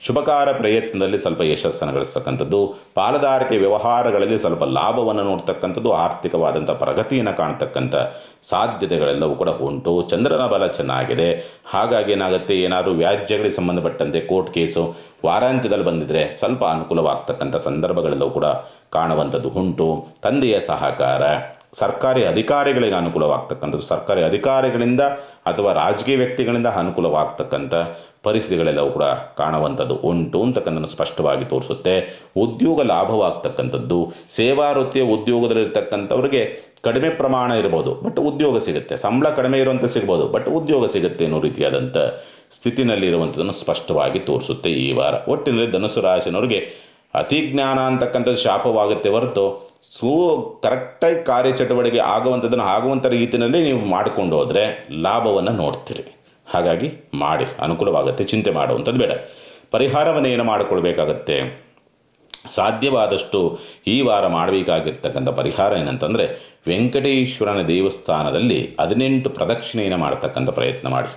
ಶುಭಕಾರ ಪ್ರಯತ್ನದಲ್ಲಿ ಸ್ವಲ್ಪ ಯಶಸ್ಸನ್ನು ಗಳಿಸ್ತಕ್ಕಂಥದ್ದು, ಪಾಲುದಾರಿಕೆ ವ್ಯವಹಾರಗಳಲ್ಲಿ ಸ್ವಲ್ಪ ಲಾಭವನ್ನು ನೋಡ್ತಕ್ಕಂಥದ್ದು, ಆರ್ಥಿಕವಾದಂಥ ಪ್ರಗತಿಯನ್ನು ಕಾಣ್ತಕ್ಕಂಥ ಸಾಧ್ಯತೆಗಳೆಲ್ಲವೂ ಕೂಡ ಉಂಟು. ಚಂದ್ರನ ಬಲ ಚೆನ್ನಾಗಿದೆ. ಹಾಗಾಗಿ ಏನಾಗುತ್ತೆ, ಏನಾದರೂ ವ್ಯಾಜ್ಯಗಳಿಗೆ ಸಂಬಂಧಪಟ್ಟಂತೆ ಕೋರ್ಟ್ ಕೇಸು ವಾರಾಂತ್ಯದಲ್ಲಿ ಬಂದಿದ್ದರೆ ಸ್ವಲ್ಪ ಅನುಕೂಲವಾಗ್ತಕ್ಕಂಥ ಸಂದರ್ಭಗಳೆಲ್ಲವೂ ಕೂಡ ಕಾಣುವಂಥದ್ದು ಉಂಟು. ತಂದೆಯ ಸಹಕಾರ, ಸರ್ಕಾರಿ ಅಧಿಕಾರಿಗಳಿಗೆ ಅನುಕೂಲವಾಗ್ತಕ್ಕಂಥದ್ದು, ಸರ್ಕಾರಿ ಅಧಿಕಾರಿಗಳಿಂದ ಅಥವಾ ರಾಜಕೀಯ ವ್ಯಕ್ತಿಗಳಿಂದ ಅನುಕೂಲವಾಗ್ತಕ್ಕಂಥ ಪರಿಸ್ಥಿತಿಗಳೆಲ್ಲವೂ ಕೂಡ ಕಾಣುವಂಥದ್ದು ಉಂಟು ಅಂತಕ್ಕಂಥದ್ದು ಸ್ಪಷ್ಟವಾಗಿ ತೋರಿಸುತ್ತೆ. ಉದ್ಯೋಗ ಲಾಭವಾಗ್ತಕ್ಕಂಥದ್ದು, ಸೇವಾ ವೃತ್ತಿಯ ಉದ್ಯೋಗದಲ್ಲಿರ್ತಕ್ಕಂಥವ್ರಿಗೆ ಕಡಿಮೆ ಪ್ರಮಾಣ ಇರ್ಬೋದು, ಬಟ್ ಉದ್ಯೋಗ ಸಿಗುತ್ತೆ. ಸಂಬಳ ಕಡಿಮೆ ಇರುವಂಥ ಸಿಗ್ಬೋದು, ಬಟ್ ಉದ್ಯೋಗ ಸಿಗುತ್ತೆ ಅನ್ನೋ ರೀತಿಯಾದಂಥ ಸ್ಥಿತಿನಲ್ಲಿರುವಂಥದ್ದನ್ನು ಸ್ಪಷ್ಟವಾಗಿ ತೋರಿಸುತ್ತೆ ಈ ವಾರ. ಒಟ್ಟಿನಲ್ಲಿ ಧನುಸ್ಸು ರಾಶಿನವ್ರಿಗೆ ಅತಿ ಜ್ಞಾನ ಅಂತಕ್ಕಂಥದ್ದು ಶಾಪವಾಗುತ್ತೆ ಹೊರತು ಕರೆಕ್ಟಾಗಿ ಕಾರ್ಯಚಟುವಟಿಕೆ ಆಗುವಂಥ ರೀತಿಯಲ್ಲಿ ನೀವು ಮಾಡಿಕೊಂಡು ಹೋದರೆ ಲಾಭವನ್ನು ನೋಡ್ತೀರಿ. ಹಾಗಾಗಿ ಮಾಡಿ, ಅನುಕೂಲವಾಗುತ್ತೆ, ಚಿಂತೆ ಮಾಡುವಂಥದ್ದು ಬೇಡ. ಪರಿಹಾರವನ್ನು ಏನು ಮಾಡಿಕೊಳ್ಬೇಕಾಗತ್ತೆ? ಸಾಧ್ಯವಾದಷ್ಟು ಈ ವಾರ ಮಾಡಬೇಕಾಗಿರ್ತಕ್ಕಂಥ ಪರಿಹಾರ ಏನಂತಂದರೆ, ವೆಂಕಟೇಶ್ವರನ ದೇವಸ್ಥಾನದಲ್ಲಿ 18 ಪ್ರದಕ್ಷಿಣೆಯನ್ನು ಮಾಡ್ತಕ್ಕಂಥ ಪ್ರಯತ್ನ ಮಾಡಿ.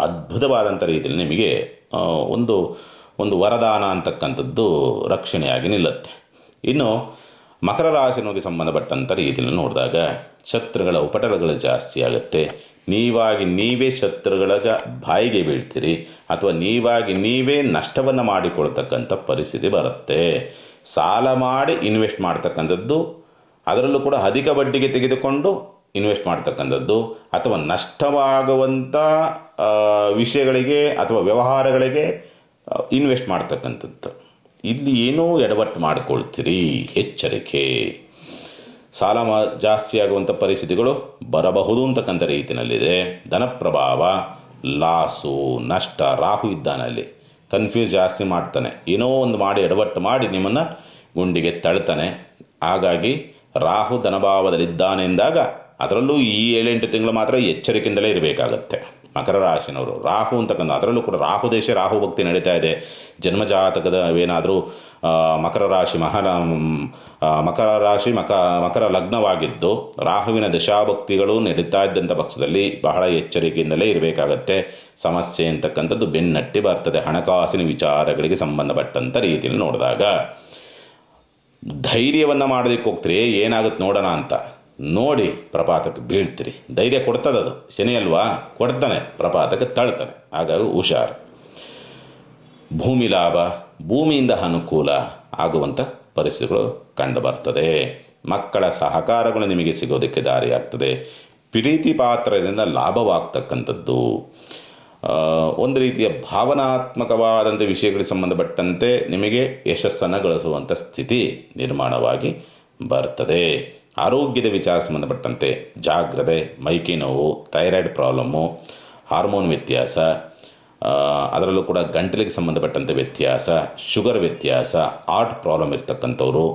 ಅದ್ಭುತವಾದಂಥ ರೀತಿಯಲ್ಲಿ ನಿಮಗೆ ಒಂದು ವರದಾನ ಅಂತಕ್ಕಂಥದ್ದು ರಕ್ಷಣೆಯಾಗಿ ನಿಲ್ಲುತ್ತೆ. ಇನ್ನು ಮಕರ ರಾಶಿನವರಿಗೆ ಸಂಬಂಧಪಟ್ಟಂಥ ರೀತಿಯಲ್ಲಿ ನೋಡಿದಾಗ ಶತ್ರುಗಳ ಉಪಟಳಗಳು ಜಾಸ್ತಿ ಆಗುತ್ತೆ. ನೀವಾಗಿ ನೀವೇ ಶತ್ರುಗಳ ಬಾಯಿಗೆ ಬೀಳ್ತೀರಿ, ಅಥವಾ ನೀವಾಗಿ ನೀವೇ ನಷ್ಟವನ್ನು ಮಾಡಿಕೊಳ್ತಕ್ಕಂಥ ಪರಿಸ್ಥಿತಿ ಬರುತ್ತೆ. ಸಾಲ ಮಾಡಿ ಇನ್ವೆಸ್ಟ್ ಮಾಡ್ತಕ್ಕಂಥದ್ದು, ಅದರಲ್ಲೂ ಕೂಡ ಅಧಿಕ ಬಡ್ಡಿಗೆ ತೆಗೆದುಕೊಂಡು ಇನ್ವೆಸ್ಟ್ ಮಾಡ್ತಕ್ಕಂಥದ್ದು ಅಥವಾ ನಷ್ಟವಾಗುವಂಥ ವಿಷಯಗಳಿಗೆ ಅಥವಾ ವ್ಯವಹಾರಗಳಿಗೆ ಇನ್ವೆಸ್ಟ್ ಮಾಡ್ತಕ್ಕಂಥದ್ದು. ಇಲ್ಲಿ ಏನೋ ಎಡವಟ್ಟು ಮಾಡಿಕೊಳ್ತೀರಿ, ಎಚ್ಚರಿಕೆ. ಸಾಲ ಜಾಸ್ತಿ ಆಗುವಂಥ ಪರಿಸ್ಥಿತಿಗಳು ಬರಬಹುದು ಅಂತಕ್ಕಂಥ ರೀತಿಯಲ್ಲಿದೆ. ಧನ ಪ್ರಭಾವ, ಲಾಸು, ನಷ್ಟ. ರಾಹು ಇದ್ದಾನಲ್ಲಿ ಕನ್ಫ್ಯೂಸ್ ಜಾಸ್ತಿ ಮಾಡ್ತಾನೆ, ಏನೋ ಒಂದು ಮಾಡಿ ಎಡವಟ್ಟು ಮಾಡಿ ನಿಮ್ಮನ್ನು ಗುಂಡಿಗೆ ತಳ್ತಾನೆ. ಹಾಗಾಗಿ ರಾಹು ಧನಭಾವದಲ್ಲಿದ್ದಾನೆ ಎಂದಾಗ ಅದರಲ್ಲೂ ಈ 7-8 ತಿಂಗಳು ಮಾತ್ರ ಎಚ್ಚರಿಕೆಯಿಂದಲೇ ಇರಬೇಕಾಗತ್ತೆ ಮಕರ ರಾಶಿನವರು. ರಾಹು ಅಂತಕ್ಕಂಥ ಅದರಲ್ಲೂ ಕೂಡ ರಾಹು ದೇಶ ರಾಹು ಭಕ್ತಿ ನಡೀತಾ ಇದೆ. ಜನ್ಮಜಾತಕದ ಏನಾದರೂ ಮಕರ ರಾಶಿ ಮಕರ ಲಗ್ನವಾಗಿದ್ದು ರಾಹುವಿನ ದಶಾಭಕ್ತಿಗಳು ನಡೀತಾ ಇದ್ದಂಥ ಪಕ್ಷದಲ್ಲಿ ಬಹಳ ಎಚ್ಚರಿಕೆಯಿಂದಲೇ ಇರಬೇಕಾಗತ್ತೆ. ಸಮಸ್ಯೆ ಅಂತಕ್ಕಂಥದ್ದು ಬೆನ್ನಟ್ಟಿ ಬರ್ತದೆ. ಹಣಕಾಸಿನ ವಿಚಾರಗಳಿಗೆ ಸಂಬಂಧಪಟ್ಟಂಥ ರೀತಿಯಲ್ಲಿ ನೋಡಿದಾಗ ಧೈರ್ಯವನ್ನು ಮಾಡೋದಕ್ಕೆ ಹೋಗ್ತೀರಿ, ಏನಾಗುತ್ತೆ ನೋಡೋಣ ಅಂತ ನೋಡಿ ಪ್ರಪಾತಕ್ಕೆ ಬೀಳ್ತೀರಿ. ಧೈರ್ಯ ಕೊಡ್ತದದು, ಶನಿ ಅಲ್ವಾ, ಕೊಡ್ತಾನೆ, ಪ್ರಪಾತಕ್ಕೆ ತಳ್ತಾನೆ. ಹಾಗಾಗಿ ಹುಷಾರು. ಭೂಮಿ ಲಾಭ, ಭೂಮಿಯಿಂದ ಅನುಕೂಲ ಆಗುವಂಥ ಪರಿಸ್ಥಿತಿಗಳು ಕಂಡು ಬರ್ತದೆ. ಮಕ್ಕಳ ಸಹಕಾರಗಳು ನಿಮಗೆ ಸಿಗೋದಕ್ಕೆ ದಾರಿಯಾಗ್ತದೆ. ಪ್ರೀತಿ ಪಾತ್ರರಿಂದ ಲಾಭವಾಗ್ತಕ್ಕಂಥದ್ದು. ಒಂದು ರೀತಿಯ ಭಾವನಾತ್ಮಕವಾದಂಥ ವಿಷಯಗಳಿಗೆ ಸಂಬಂಧಪಟ್ಟಂತೆ ನಿಮಗೆ ಯಶಸ್ಸನ್ನು ಗಳಿಸುವಂಥ ಸ್ಥಿತಿ ನಿರ್ಮಾಣವಾಗಿ ಬರ್ತದೆ. ಆರೋಗ್ಯದ ವಿಚಾರ ಸಂಬಂಧಪಟ್ಟಂತೆ ಜಾಗ್ರತೆ, ಮೈಕೈ ನೋವು, ಥೈರಾಯ್ಡ್ ಪ್ರಾಬ್ಲಮ್ಮು, ಹಾರ್ಮೋನ್ ವ್ಯತ್ಯಾಸ, ಅದರಲ್ಲೂ ಕೂಡ ಗಂಟಲಿಗೆ ಸಂಬಂಧಪಟ್ಟಂತೆ ವ್ಯತ್ಯಾಸ, ಶುಗರ್ ವ್ಯತ್ಯಾಸ, ಹಾರ್ಟ್ ಪ್ರಾಬ್ಲಮ್ ಇರ್ತಕ್ಕಂಥವ್ರು,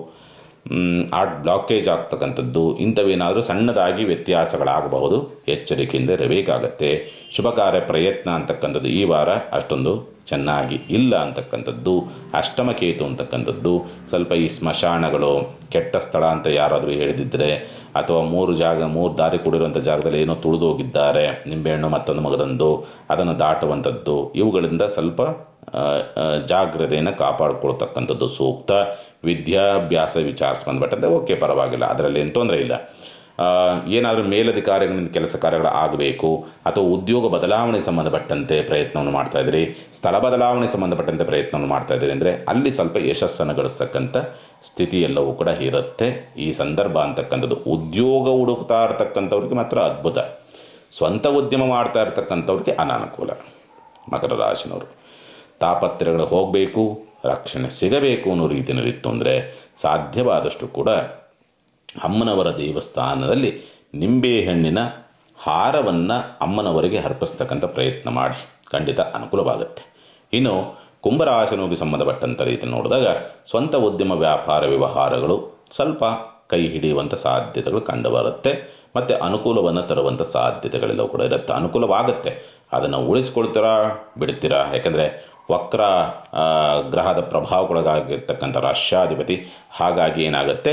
ಹಾರ್ಟ್ ಬ್ಲಾಕೇಜ್ ಆಗ್ತಕ್ಕಂಥದ್ದು, ಇಂಥವೇನಾದರೂ ಸಣ್ಣದಾಗಿ ವ್ಯತ್ಯಾಸಗಳಾಗಬಹುದು. ಎಚ್ಚರಿಕೆಯಿಂದ ಇರಬೇಕಾಗತ್ತೆ. ಶುಭ ಕಾರ್ಯ ಪ್ರಯತ್ನ ಅಂತಕ್ಕಂಥದ್ದು ಈ ವಾರ ಅಷ್ಟೊಂದು ಚೆನ್ನಾಗಿ ಇಲ್ಲ ಅಂತಕ್ಕಂಥದ್ದು. ಅಷ್ಟಮ ಕೇತು ಅಂತಕ್ಕಂಥದ್ದು ಸ್ವಲ್ಪ ಈ ಸ್ಮಶಾನಗಳು, ಕೆಟ್ಟ ಸ್ಥಳ ಅಂತ ಯಾರಾದರೂ ಹೇಳಿದಿದ್ದರೆ, ಅಥವಾ ಮೂರು ದಾರಿ ಕೂಡಿರುವಂಥ ಜಾಗದಲ್ಲಿ ಏನೋ ತುಳಿದು ಹೋಗಿದ್ದಾರೆ, ನಿಂಬೆಹಣ್ಣು ಮತ್ತೊಂದು ಮಗದೊಂದು, ಅದನ್ನು ದಾಟುವಂಥದ್ದು, ಇವುಗಳಿಂದ ಸ್ವಲ್ಪ ಜಾಗ್ರತೆಯನ್ನು ಕಾಪಾಡಿಕೊಳ್ತಕ್ಕಂಥದ್ದು ಸೂಕ್ತ. ವಿದ್ಯಾಭ್ಯಾಸ ವಿಚಾರ ಸಂಬಂಧಪಟ್ಟಂತೆ ಓಕೆ, ಪರವಾಗಿಲ್ಲ, ಅದರಲ್ಲಿ ಏನು ತೊಂದರೆ ಇಲ್ಲ. ಏನಾದರೂ ಮೇಲಧಿಕಾರಿಗಳಿಂದ ಕೆಲಸ ಕಾರ್ಯಗಳು ಆಗಬೇಕು ಅಥವಾ ಉದ್ಯೋಗ ಬದಲಾವಣೆ ಸಂಬಂಧಪಟ್ಟಂತೆ ಪ್ರಯತ್ನವನ್ನು ಮಾಡ್ತಾಯಿದ್ರಿ, ಸ್ಥಳ ಬದಲಾವಣೆ ಸಂಬಂಧಪಟ್ಟಂತೆ ಪ್ರಯತ್ನವನ್ನು ಮಾಡ್ತಾಯಿದ್ದೀರಿ ಅಂದರೆ ಅಲ್ಲಿ ಸ್ವಲ್ಪ ಯಶಸ್ಸನ್ನು ಗಳಿಸ್ತಕ್ಕಂಥ ಸ್ಥಿತಿ ಎಲ್ಲವೂ ಕೂಡ ಇರುತ್ತೆ. ಈ ಸಂದರ್ಭ ಅಂತಕ್ಕಂಥದ್ದು ಉದ್ಯೋಗ ಹುಡುಕ್ತಾ ಇರ್ತಕ್ಕಂಥವ್ರಿಗೆ ಮಾತ್ರ ಅದ್ಭುತ. ಸ್ವಂತ ಉದ್ಯಮ ಮಾಡ್ತಾ ಇರ್ತಕ್ಕಂಥವ್ರಿಗೆ ಅನಾನುಕೂಲ. ಮಕರ ರಾಶಿನವರು ತಾಪತ್ರಗಳು ಹೋಗಬೇಕು, ರಕ್ಷಣೆ ಸಿಗಬೇಕು ಅನ್ನೋ ರೀತಿಯಲ್ಲಿತ್ತು ಅಂದರೆ ಸಾಧ್ಯವಾದಷ್ಟು ಕೂಡ ಅಮ್ಮನವರ ದೇವಸ್ಥಾನದಲ್ಲಿ ನಿಂಬೆಹಣ್ಣಿನ ಹಾರವನ್ನು ಅಮ್ಮನವರಿಗೆ ಅರ್ಪಿಸ್ತಕ್ಕಂಥ ಪ್ರಯತ್ನ ಮಾಡಿ, ಖಂಡಿತ ಅನುಕೂಲವಾಗುತ್ತೆ. ಇನ್ನು ಕುಂಭರಾಶಿನಿಗೆ ಸಂಬಂಧಪಟ್ಟಂಥ ರೀತಿ ನೋಡಿದಾಗ ಸ್ವಂತ ಉದ್ಯಮ ವ್ಯಾಪಾರ ವ್ಯವಹಾರಗಳು ಸ್ವಲ್ಪ ಕೈ ಹಿಡಿಯುವಂಥ ಸಾಧ್ಯತೆಗಳು ಕಂಡುಬರುತ್ತೆ ಮತ್ತು ಅನುಕೂಲವನ್ನು ತರುವಂಥ ಸಾಧ್ಯತೆಗಳೆಲ್ಲವೂ ಕೂಡ ಇರುತ್ತೆ. ಅನುಕೂಲವಾಗುತ್ತೆ, ಅದನ್ನು ಉಳಿಸ್ಕೊಳ್ತೀರಾ ಬಿಡ್ತೀರಾ? ಯಾಕೆಂದರೆ ವಕ್ರ ಗ್ರಹದ ಪ್ರಭಾವಕ್ಕೊಳಗಾಗಿರ್ತಕ್ಕಂಥ ರಾಷ್ಟ್ರಾಧಿಪತಿ. ಹಾಗಾಗಿ ಏನಾಗುತ್ತೆ,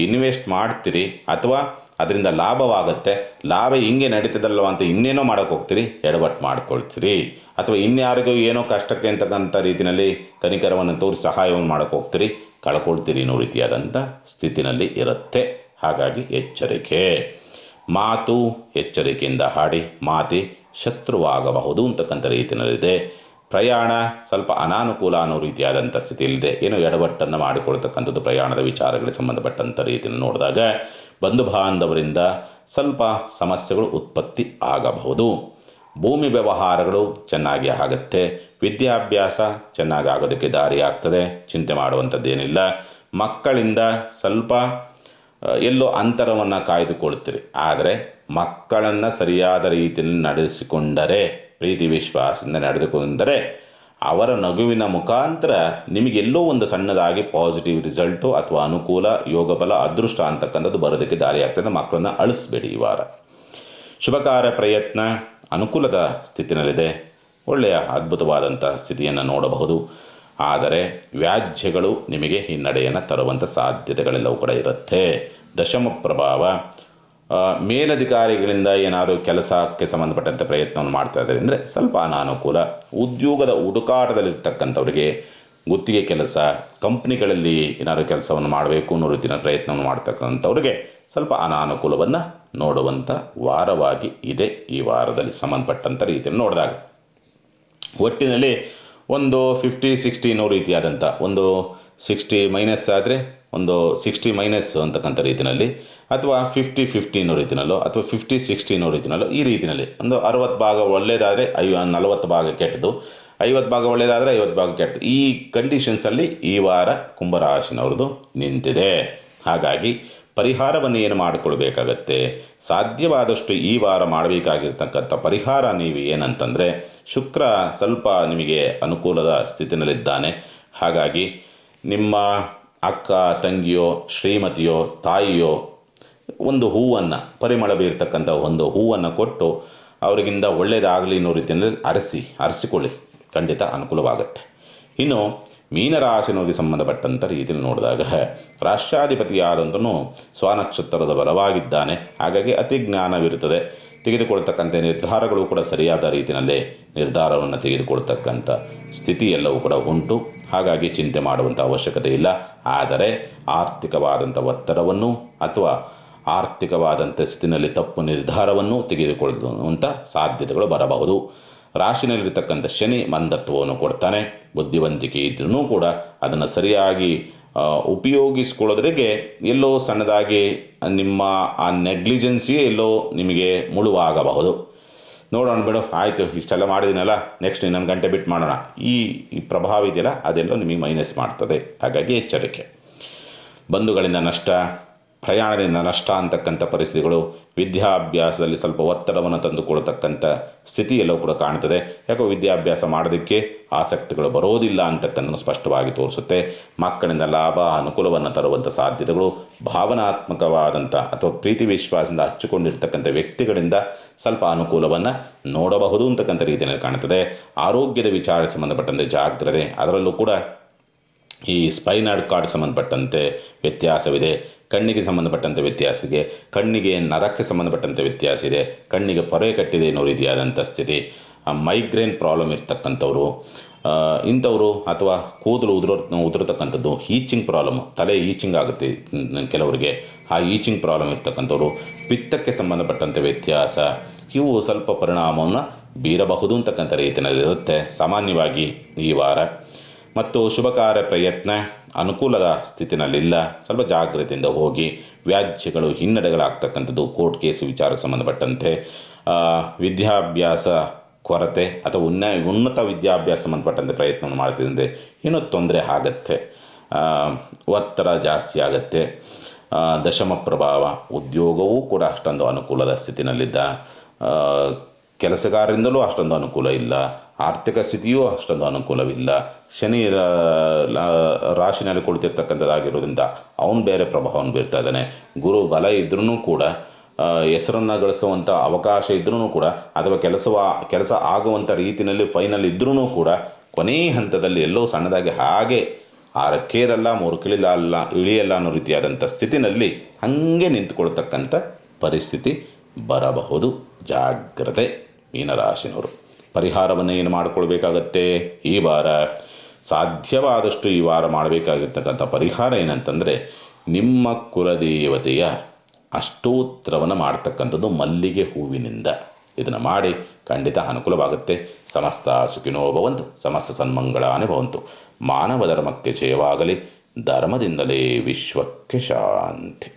ಇನ್ವೆಸ್ಟ್ ಮಾಡ್ತೀರಿ ಅಥವಾ ಅದರಿಂದ ಲಾಭವಾಗುತ್ತೆ, ಲಾಭ ಹಿಂಗೆ ನಡೀತದಲ್ವ ಅಂತ ಇನ್ನೇನೋ ಮಾಡೋಕ್ಕೆ ಹೋಗ್ತೀರಿ, ಎಡವಟ್ಟು ಮಾಡ್ಕೊಳ್ತೀರಿ. ಅಥವಾ ಇನ್ಯಾರಿಗೂ ಏನೋ ಕಷ್ಟಕ್ಕೆ ಅಂತಕ್ಕಂಥ ರೀತಿಯಲ್ಲಿ ಕನಿಕರವನ್ನು ತೋರಿಸಿ ಸಹಾಯವನ್ನು ಮಾಡೋಕ್ಕೆ ಹೋಗ್ತೀರಿ, ಕಳ್ಕೊಳ್ತೀರಿ ಅನ್ನೋ ರೀತಿಯಾದಂಥ ಸ್ಥಿತಿನಲ್ಲಿ ಇರುತ್ತೆ. ಹಾಗಾಗಿ ಎಚ್ಚರಿಕೆ. ಮಾತು ಎಚ್ಚರಿಕೆಯಿಂದ ಆಡಿ, ಮಾತಿ ಶತ್ರುವಾಗಬಹುದು ಅಂತಕ್ಕಂಥ ರೀತಿಯಲ್ಲಿದೆ. ಪ್ರಯಾಣ ಸ್ವಲ್ಪ ಅನಾನುಕೂಲ ಅನ್ನೋ ರೀತಿಯಾದಂಥ ಸ್ಥಿತಿಯಲ್ಲಿದೆ. ಏನೋ ಎಡವಟ್ಟನ್ನು ಮಾಡಿಕೊಳ್ತಕ್ಕಂಥದ್ದು ಪ್ರಯಾಣದ ವಿಚಾರಗಳಿಗೆ ಸಂಬಂಧಪಟ್ಟಂಥ ರೀತಿಯನ್ನು ನೋಡಿದಾಗ ಬಂಧು ಬಾಂಧವರಿಂದ ಸ್ವಲ್ಪ ಸಮಸ್ಯೆಗಳು ಉತ್ಪತ್ತಿ ಆಗಬಹುದು. ಭೂಮಿ ವ್ಯವಹಾರಗಳು ಚೆನ್ನಾಗಿ ಆಗುತ್ತೆ. ವಿದ್ಯಾಭ್ಯಾಸ ಚೆನ್ನಾಗಿ ಆಗೋದಕ್ಕೆ ದಾರಿ ಆಗ್ತದೆ, ಚಿಂತೆ ಮಾಡುವಂಥದ್ದೇನಿಲ್ಲ. ಮಕ್ಕಳಿಂದ ಸ್ವಲ್ಪ ಎಲ್ಲೋ ಅಂತರವನ್ನು ಕಾಯ್ದುಕೊಳ್ತೀರಿ. ಆದರೆ ಮಕ್ಕಳನ್ನು ಸರಿಯಾದ ರೀತಿಯಲ್ಲಿ ನಡೆಸಿಕೊಂಡರೆ, ಪ್ರೀತಿ ವಿಶ್ವಾಸದಿಂದ ನಡೆದುಕೊಂಡರೆ ಅವರ ನಗುವಿನ ಮುಖಾಂತರ ನಿಮಗೆಲ್ಲೋ ಒಂದು ಸಣ್ಣದಾಗಿ ಪಾಸಿಟಿವ್ ರಿಸಲ್ಟು ಅಥವಾ ಅನುಕೂಲ, ಯೋಗಬಲ, ಅದೃಷ್ಟ ಅಂತಕ್ಕಂಥದ್ದು ಬರೋದಕ್ಕೆ ದಾರಿ ಆಗ್ತದೆ. ಮಕ್ಕಳನ್ನು ಅಳಿಸ್ಬೇಡಿ ಈ ವಾರ. ಶುಭ ಕಾರ್ಯ ಪ್ರಯತ್ನ ಅನುಕೂಲದ ಸ್ಥಿತಿನಲ್ಲಿದೆ. ಒಳ್ಳೆಯ ಅದ್ಭುತವಾದಂಥ ಸ್ಥಿತಿಯನ್ನು ನೋಡಬಹುದು. ಆದರೆ ವ್ಯಾಜ್ಯಗಳು ನಿಮಗೆ ಹಿನ್ನಡೆಯನ್ನು ತರುವಂಥ ಸಾಧ್ಯತೆಗಳೆಲ್ಲವೂ ಕೂಡ ಇರುತ್ತೆ. ದಶಮ ಪ್ರಭಾವ, ಮೇಲಧಿಕಾರಿಗಳಿಂದ ಏನಾದರೂ ಕೆಲಸಕ್ಕೆ ಸಂಬಂಧಪಟ್ಟಂಥ ಪ್ರಯತ್ನವನ್ನು ಮಾಡ್ತಾ ಇದ್ದಾರೆ ಅಂದರೆ ಸ್ವಲ್ಪ ಅನಾನುಕೂಲ. ಉದ್ಯೋಗದ ಹುಡುಕಾಟದಲ್ಲಿರ್ತಕ್ಕಂಥವ್ರಿಗೆ, ಗುತ್ತಿಗೆ ಕೆಲಸ, ಕಂಪ್ನಿಗಳಲ್ಲಿ ಏನಾದರೂ ಕೆಲಸವನ್ನು ಮಾಡಬೇಕು ಅನ್ನೋ ರೀತಿಯ ಪ್ರಯತ್ನವನ್ನು ಮಾಡ್ತಕ್ಕಂಥವ್ರಿಗೆ ಸ್ವಲ್ಪ ಅನಾನುಕೂಲವನ್ನು ನೋಡುವಂಥ ವಾರವಾಗಿ ಇದೆ ಈ ವಾರದಲ್ಲಿ ಸಂಬಂಧಪಟ್ಟಂಥ ರೀತಿಯಲ್ಲಿ ನೋಡಿದಾಗ. ಒಟ್ಟಿನಲ್ಲಿ ಒಂದು 50-60 ಅನ್ನೋ ರೀತಿಯಾದಂಥ ಒಂದು 60 ಮೈನಸ್ ಆದರೆ ಒಂದು 60 - ಅಂತಕ್ಕಂಥ ರೀತಿಯಲ್ಲಿ, ಅಥವಾ 50-50 ಅನ್ನೋ ರೀತಿಯಲ್ಲೋ, ಅಥವಾ 50-60 ಅನ್ನೋ ರೀತಿಯಲ್ಲೋ, ಈ ರೀತಿಯಲ್ಲಿ ಒಂದು 60 ಭಾಗ ಒಳ್ಳೆಯದಾದರೆ 40 ಭಾಗ ಕೆಟ್ಟದ್ದು, 50 ಭಾಗ ಒಳ್ಳೆಯದಾದರೆ 50 ಭಾಗ ಕೆಟ್ಟದ್ದು, ಈ ಕಂಡೀಷನ್ಸಲ್ಲಿ ಈ ವಾರ ಕುಂಭರಾಶಿನವ್ರದ್ದು ನಿಂತಿದೆ. ಹಾಗಾಗಿ ಪರಿಹಾರವನ್ನು ಏನು ಮಾಡಿಕೊಳ್ಬೇಕಾಗತ್ತೆ, ಸಾಧ್ಯವಾದಷ್ಟು ಈ ವಾರ ಮಾಡಬೇಕಾಗಿರ್ತಕ್ಕಂಥ ಪರಿಹಾರ ನೀವು ಏನಂತಂದರೆ, ಶುಕ್ರ ಸ್ವಲ್ಪ ನಿಮಗೆ ಅನುಕೂಲದ ಸ್ಥಿತಿನಲ್ಲಿದ್ದಾನೆ. ಹಾಗಾಗಿ ನಿಮ್ಮ ಅಕ್ಕ ತಂಗಿಯೋ, ಶ್ರೀಮತಿಯೋ, ತಾಯಿಯೋ ಒಂದು ಹೂವನ್ನು, ಪರಿಮಳ ಬೀರ್ತಕ್ಕಂಥ ಒಂದು ಹೂವನ್ನು ಕೊಟ್ಟು ಅವರಿಗಿಂದ ಒಳ್ಳೆಯದಾಗಲಿ ಅನ್ನೋ ರೀತಿಯಲ್ಲಿ ಅರಸಿಕೊಳ್ಳಿ, ಖಂಡಿತ ಅನುಕೂಲವಾಗುತ್ತೆ. ಇನ್ನು ಮೀನರಾಶಿನವರಿಗೆ ಸಂಬಂಧಪಟ್ಟಂಥ ರೀತಿಯಲ್ಲಿ ನೋಡಿದಾಗ, ರಾಷ್ಟ್ರಾಧಿಪತಿಯಾದಂತನು ಸ್ವನಕ್ಷತ್ರದ ಬಲವಾಗಿದ್ದಾನೆ. ಹಾಗಾಗಿ ಅತಿ ಜ್ಞಾನವಿರುತ್ತದೆ. ತೆಗೆದುಕೊಳ್ತಕ್ಕಂಥ ನಿರ್ಧಾರಗಳು ಕೂಡ ಸರಿಯಾದ ರೀತಿಯಲ್ಲೇ ನಿರ್ಧಾರವನ್ನು ತೆಗೆದುಕೊಳ್ತಕ್ಕಂಥ ಸ್ಥಿತಿ ಎಲ್ಲವೂ ಕೂಡ ಉಂಟು. ಹಾಗಾಗಿ ಚಿಂತೆ ಮಾಡುವಂಥ ಅವಶ್ಯಕತೆ ಇಲ್ಲ. ಆದರೆ ಆರ್ಥಿಕವಾದಂಥ ಒತ್ತಡವನ್ನು ಅಥವಾ ಆರ್ಥಿಕವಾದಂಥ ಸ್ಥಿತಿನಲ್ಲಿ ತಪ್ಪು ನಿರ್ಧಾರವನ್ನು ತೆಗೆದುಕೊಳ್ಳುವಂಥ ಸಾಧ್ಯತೆಗಳು ಬರಬಹುದು. ರಾಶಿನಲ್ಲಿರ್ತಕ್ಕಂಥ ಶನಿ ಮಂದತ್ವವನ್ನು ಕೊಡ್ತಾನೆ. ಬುದ್ಧಿವಂತಿಕೆ ಇದ್ರೂ ಕೂಡ ಅದನ್ನು ಸರಿಯಾಗಿ ಉಪಯೋಗಿಸ್ಕೊಳ್ಳೋದ್ರಿಗೆ ಎಲ್ಲೋ ಸಣ್ಣದಾಗಿ ನಿಮ್ಮ ಆ ನೆಗ್ಲಿಜೆನ್ಸಿಯೇ ಎಲ್ಲೋ ನಿಮಗೆ ಮುಳುವಾಗಬಹುದು. ನೋಡೋಣ ಬಿಡು, ಆಯಿತು ಇಷ್ಟೆಲ್ಲ ಮಾಡಿದ್ದೀನಲ್ಲ, ನೆಕ್ಸ್ಟ್ ಇನ್ನೊಂದು ಗಂಟೆ ಬಿಟ್ಟು ಮಾಡೋಣ, ಈ ಪ್ರಭಾವ ಇದೆಯಲ್ಲ ಅದೆಲ್ಲೋ ನಿಮಗೆ ಮೈನಸ್ ಮಾಡ್ತದೆ. ಹಾಗಾಗಿ ಎಚ್ಚರಿಕೆ. ಬಂಧುಗಳಿಂದ ನಷ್ಟ, ಪ್ರಯಾಣದಿಂದ ನಷ್ಟ ಅಂತಕ್ಕಂಥ ಪರಿಸ್ಥಿತಿಗಳು, ವಿದ್ಯಾಭ್ಯಾಸದಲ್ಲಿ ಸ್ವಲ್ಪ ಒತ್ತಡವನ್ನು ತಂದುಕೊಳ್ತಕ್ಕಂಥ ಸ್ಥಿತಿ ಎಲ್ಲವೂ ಕೂಡ ಕಾಣ್ತದೆ. ಯಾಕೋ ವಿದ್ಯಾಭ್ಯಾಸ ಮಾಡೋದಕ್ಕೆ ಆಸಕ್ತಿಗಳು ಬರೋದಿಲ್ಲ ಅಂತಕ್ಕಂಥ ಸ್ಪಷ್ಟವಾಗಿ ತೋರಿಸುತ್ತೆ. ಮಕ್ಕಳಿಂದ ಲಾಭ ಅನುಕೂಲವನ್ನು ತರುವಂಥ ಸಾಧ್ಯತೆಗಳು, ಭಾವನಾತ್ಮಕವಾದಂಥ ಅಥವಾ ಪ್ರೀತಿ ವಿಶ್ವಾಸದಿಂದ ಹಚ್ಚಿಕೊಂಡಿರ್ತಕ್ಕಂಥ ವ್ಯಕ್ತಿಗಳಿಂದ ಸ್ವಲ್ಪ ಅನುಕೂಲವನ್ನು ನೋಡಬಹುದು ಅಂತಕ್ಕಂಥ ರೀತಿಯಲ್ಲಿ ಕಾಣ್ತದೆ. ಆರೋಗ್ಯದ ವಿಚಾರ ಸಂಬಂಧಪಟ್ಟಂತೆ ಜಾಗ್ರತೆ, ಅದರಲ್ಲೂ ಕೂಡ ಈ ಸ್ಪೈನಲ್ ಕಾರ್ಡ್ ಸಂಬಂಧಪಟ್ಟಂತೆ ವ್ಯತ್ಯಾಸವಿದೆ. ಕಣ್ಣಿಗೆ ಸಂಬಂಧಪಟ್ಟಂತೆ ವ್ಯತ್ಯಾಸ ಇದೆ. ಕಣ್ಣಿಗೆ ನರಕ್ಕೆ ಸಂಬಂಧಪಟ್ಟಂತೆ ವ್ಯತ್ಯಾಸ ಇದೆ. ಕಣ್ಣಿಗೆ ಪೊರೆ ಕಟ್ಟಿದೆ ಅನ್ನೋ ರೀತಿಯಾದಂಥ ಸ್ಥಿತಿ. ಮೈಗ್ರೇನ್ ಪ್ರಾಬ್ಲಮ್ ಇರ್ತಕ್ಕಂಥವ್ರು ಇಂಥವರು, ಅಥವಾ ಕೂದಲು ಉದುರತಕ್ಕಂಥದ್ದು, ಈಚಿಂಗ್ ಪ್ರಾಬ್ಲಮ್, ತಲೆ ಈಚಿಂಗ್ ಆಗುತ್ತೆ ಕೆಲವರಿಗೆ, ಆ ಈಚಿಂಗ್ ಪ್ರಾಬ್ಲಮ್ ಇರ್ತಕ್ಕಂಥವ್ರು, ಪಿತ್ತಕ್ಕೆ ಸಂಬಂಧಪಟ್ಟಂತೆ ವ್ಯತ್ಯಾಸ, ಇವು ಸ್ವಲ್ಪ ಪರಿಣಾಮವನ್ನು ಬೀರಬಹುದು ಅಂತಕ್ಕಂಥ ರೀತಿಯಲ್ಲಿರುತ್ತೆ ಸಾಮಾನ್ಯವಾಗಿ ಈ ವಾರ. ಮತ್ತು ಶುಭ ಕಾರ್ಯ ಪ್ರಯತ್ನ ಅನುಕೂಲದ ಸ್ಥಿತಿನಲ್ಲಿಲ್ಲ. ಸ್ವಲ್ಪ ಜಾಗ್ರತೆಯಿಂದ ಹೋಗಿ. ವ್ಯಾಜ್ಯಗಳು, ಹಿನ್ನಡೆಗಳಾಗ್ತಕ್ಕಂಥದ್ದು, ಕೋರ್ಟ್ ಕೇಸ್ ವಿಚಾರಕ್ಕೆ ಸಂಬಂಧಪಟ್ಟಂತೆ, ವಿದ್ಯಾಭ್ಯಾಸ ಕೊರತೆ ಅಥವಾ ಉನ್ನತ ವಿದ್ಯಾಭ್ಯಾಸ ಸಂಬಂಧಪಟ್ಟಂತೆ ಪ್ರಯತ್ನವನ್ನು ಮಾಡ್ತಿದ್ದರೆ ಏನೋ ತೊಂದರೆ ಆಗತ್ತೆ, ಒತ್ತಡ ಜಾಸ್ತಿ ಆಗತ್ತೆ. ದಶಮ ಪ್ರಭಾವ, ಉದ್ಯೋಗವೂ ಕೂಡ ಅಷ್ಟೊಂದು ಅನುಕೂಲದ ಸ್ಥಿತಿನಲ್ಲಿದ್ದ, ಕೆಲಸಗಾರರಿಂದಲೂ ಅಷ್ಟೊಂದು ಅನುಕೂಲ ಇಲ್ಲ, ಆರ್ಥಿಕ ಸ್ಥಿತಿಯೂ ಅಷ್ಟೊಂದು ಅನುಕೂಲವಿಲ್ಲ. ಶನಿ ರಾಶಿನಲ್ಲಿ ಕುಳಿತಿರ್ತಕ್ಕಂಥದ್ದಾಗಿರೋದ್ರಿಂದ ಅವನು ಬೇರೆ ಪ್ರಭಾವವನ್ನು ಬೀರ್ತಾ ಇದ್ದಾನೆ. ಗುರು ಬಲ ಇದ್ರೂ ಕೂಡ, ಹೆಸರನ್ನು ಗಳಿಸುವಂಥ ಅವಕಾಶ ಇದ್ರೂ ಕೂಡ, ಅಥವಾ ಕೆಲಸ ಆಗುವಂಥ ರೀತಿಯಲ್ಲಿ ಫೈನಲ್ ಇದ್ರೂ ಕೂಡ, ಕೊನೇ ಹಂತದಲ್ಲಿ ಎಲ್ಲೋ ಸಣ್ಣದಾಗಿ ಹಾಗೆ ಆರಕ್ಕೇರಲ್ಲ, 3 ಇಳಿಯಲ್ಲ ಅನ್ನೋ ರೀತಿಯಾದಂಥ ಸ್ಥಿತಿನಲ್ಲಿ ಹಾಗೆ ನಿಂತುಕೊಳ್ತಕ್ಕಂಥ ಪರಿಸ್ಥಿತಿ ಬರಬಹುದು. ಜಾಗ್ರತೆ ಮೀನರಾಶಿನವರು. ಪರಿಹಾರವನ್ನು ಏನು ಮಾಡಿಕೊಳ್ಬೇಕಾಗತ್ತೆ ಈ ವಾರ? ಸಾಧ್ಯವಾದಷ್ಟು ಈ ವಾರ ಮಾಡಬೇಕಾಗಿರ್ತಕ್ಕಂಥ ಪರಿಹಾರ ಏನಂತಂದರೆ, ನಿಮ್ಮ ಕುಲದೇವತೆಯ ಅಷ್ಟೋತ್ತರವನ್ನು ಮಾಡ್ತಕ್ಕಂಥದ್ದು ಮಲ್ಲಿಗೆ ಹೂವಿನಿಂದ. ಇದನ್ನು ಮಾಡಿ ಖಂಡಿತ ಅನುಕೂಲವಾಗುತ್ತೆ. ಸಮಸ್ತ ಸುಖಿನೋ ಭವಂತು, ಸಮಸ್ತ ಸನ್ಮಂಗಳಾನಿ ಭವಂತು. ಮಾನವ ಧರ್ಮಕ್ಕೆ ಜಯವಾಗಲಿ. ಧರ್ಮದಿಂದಲೇ ವಿಶ್ವಕ್ಕೆ ಶಾಂತಿ.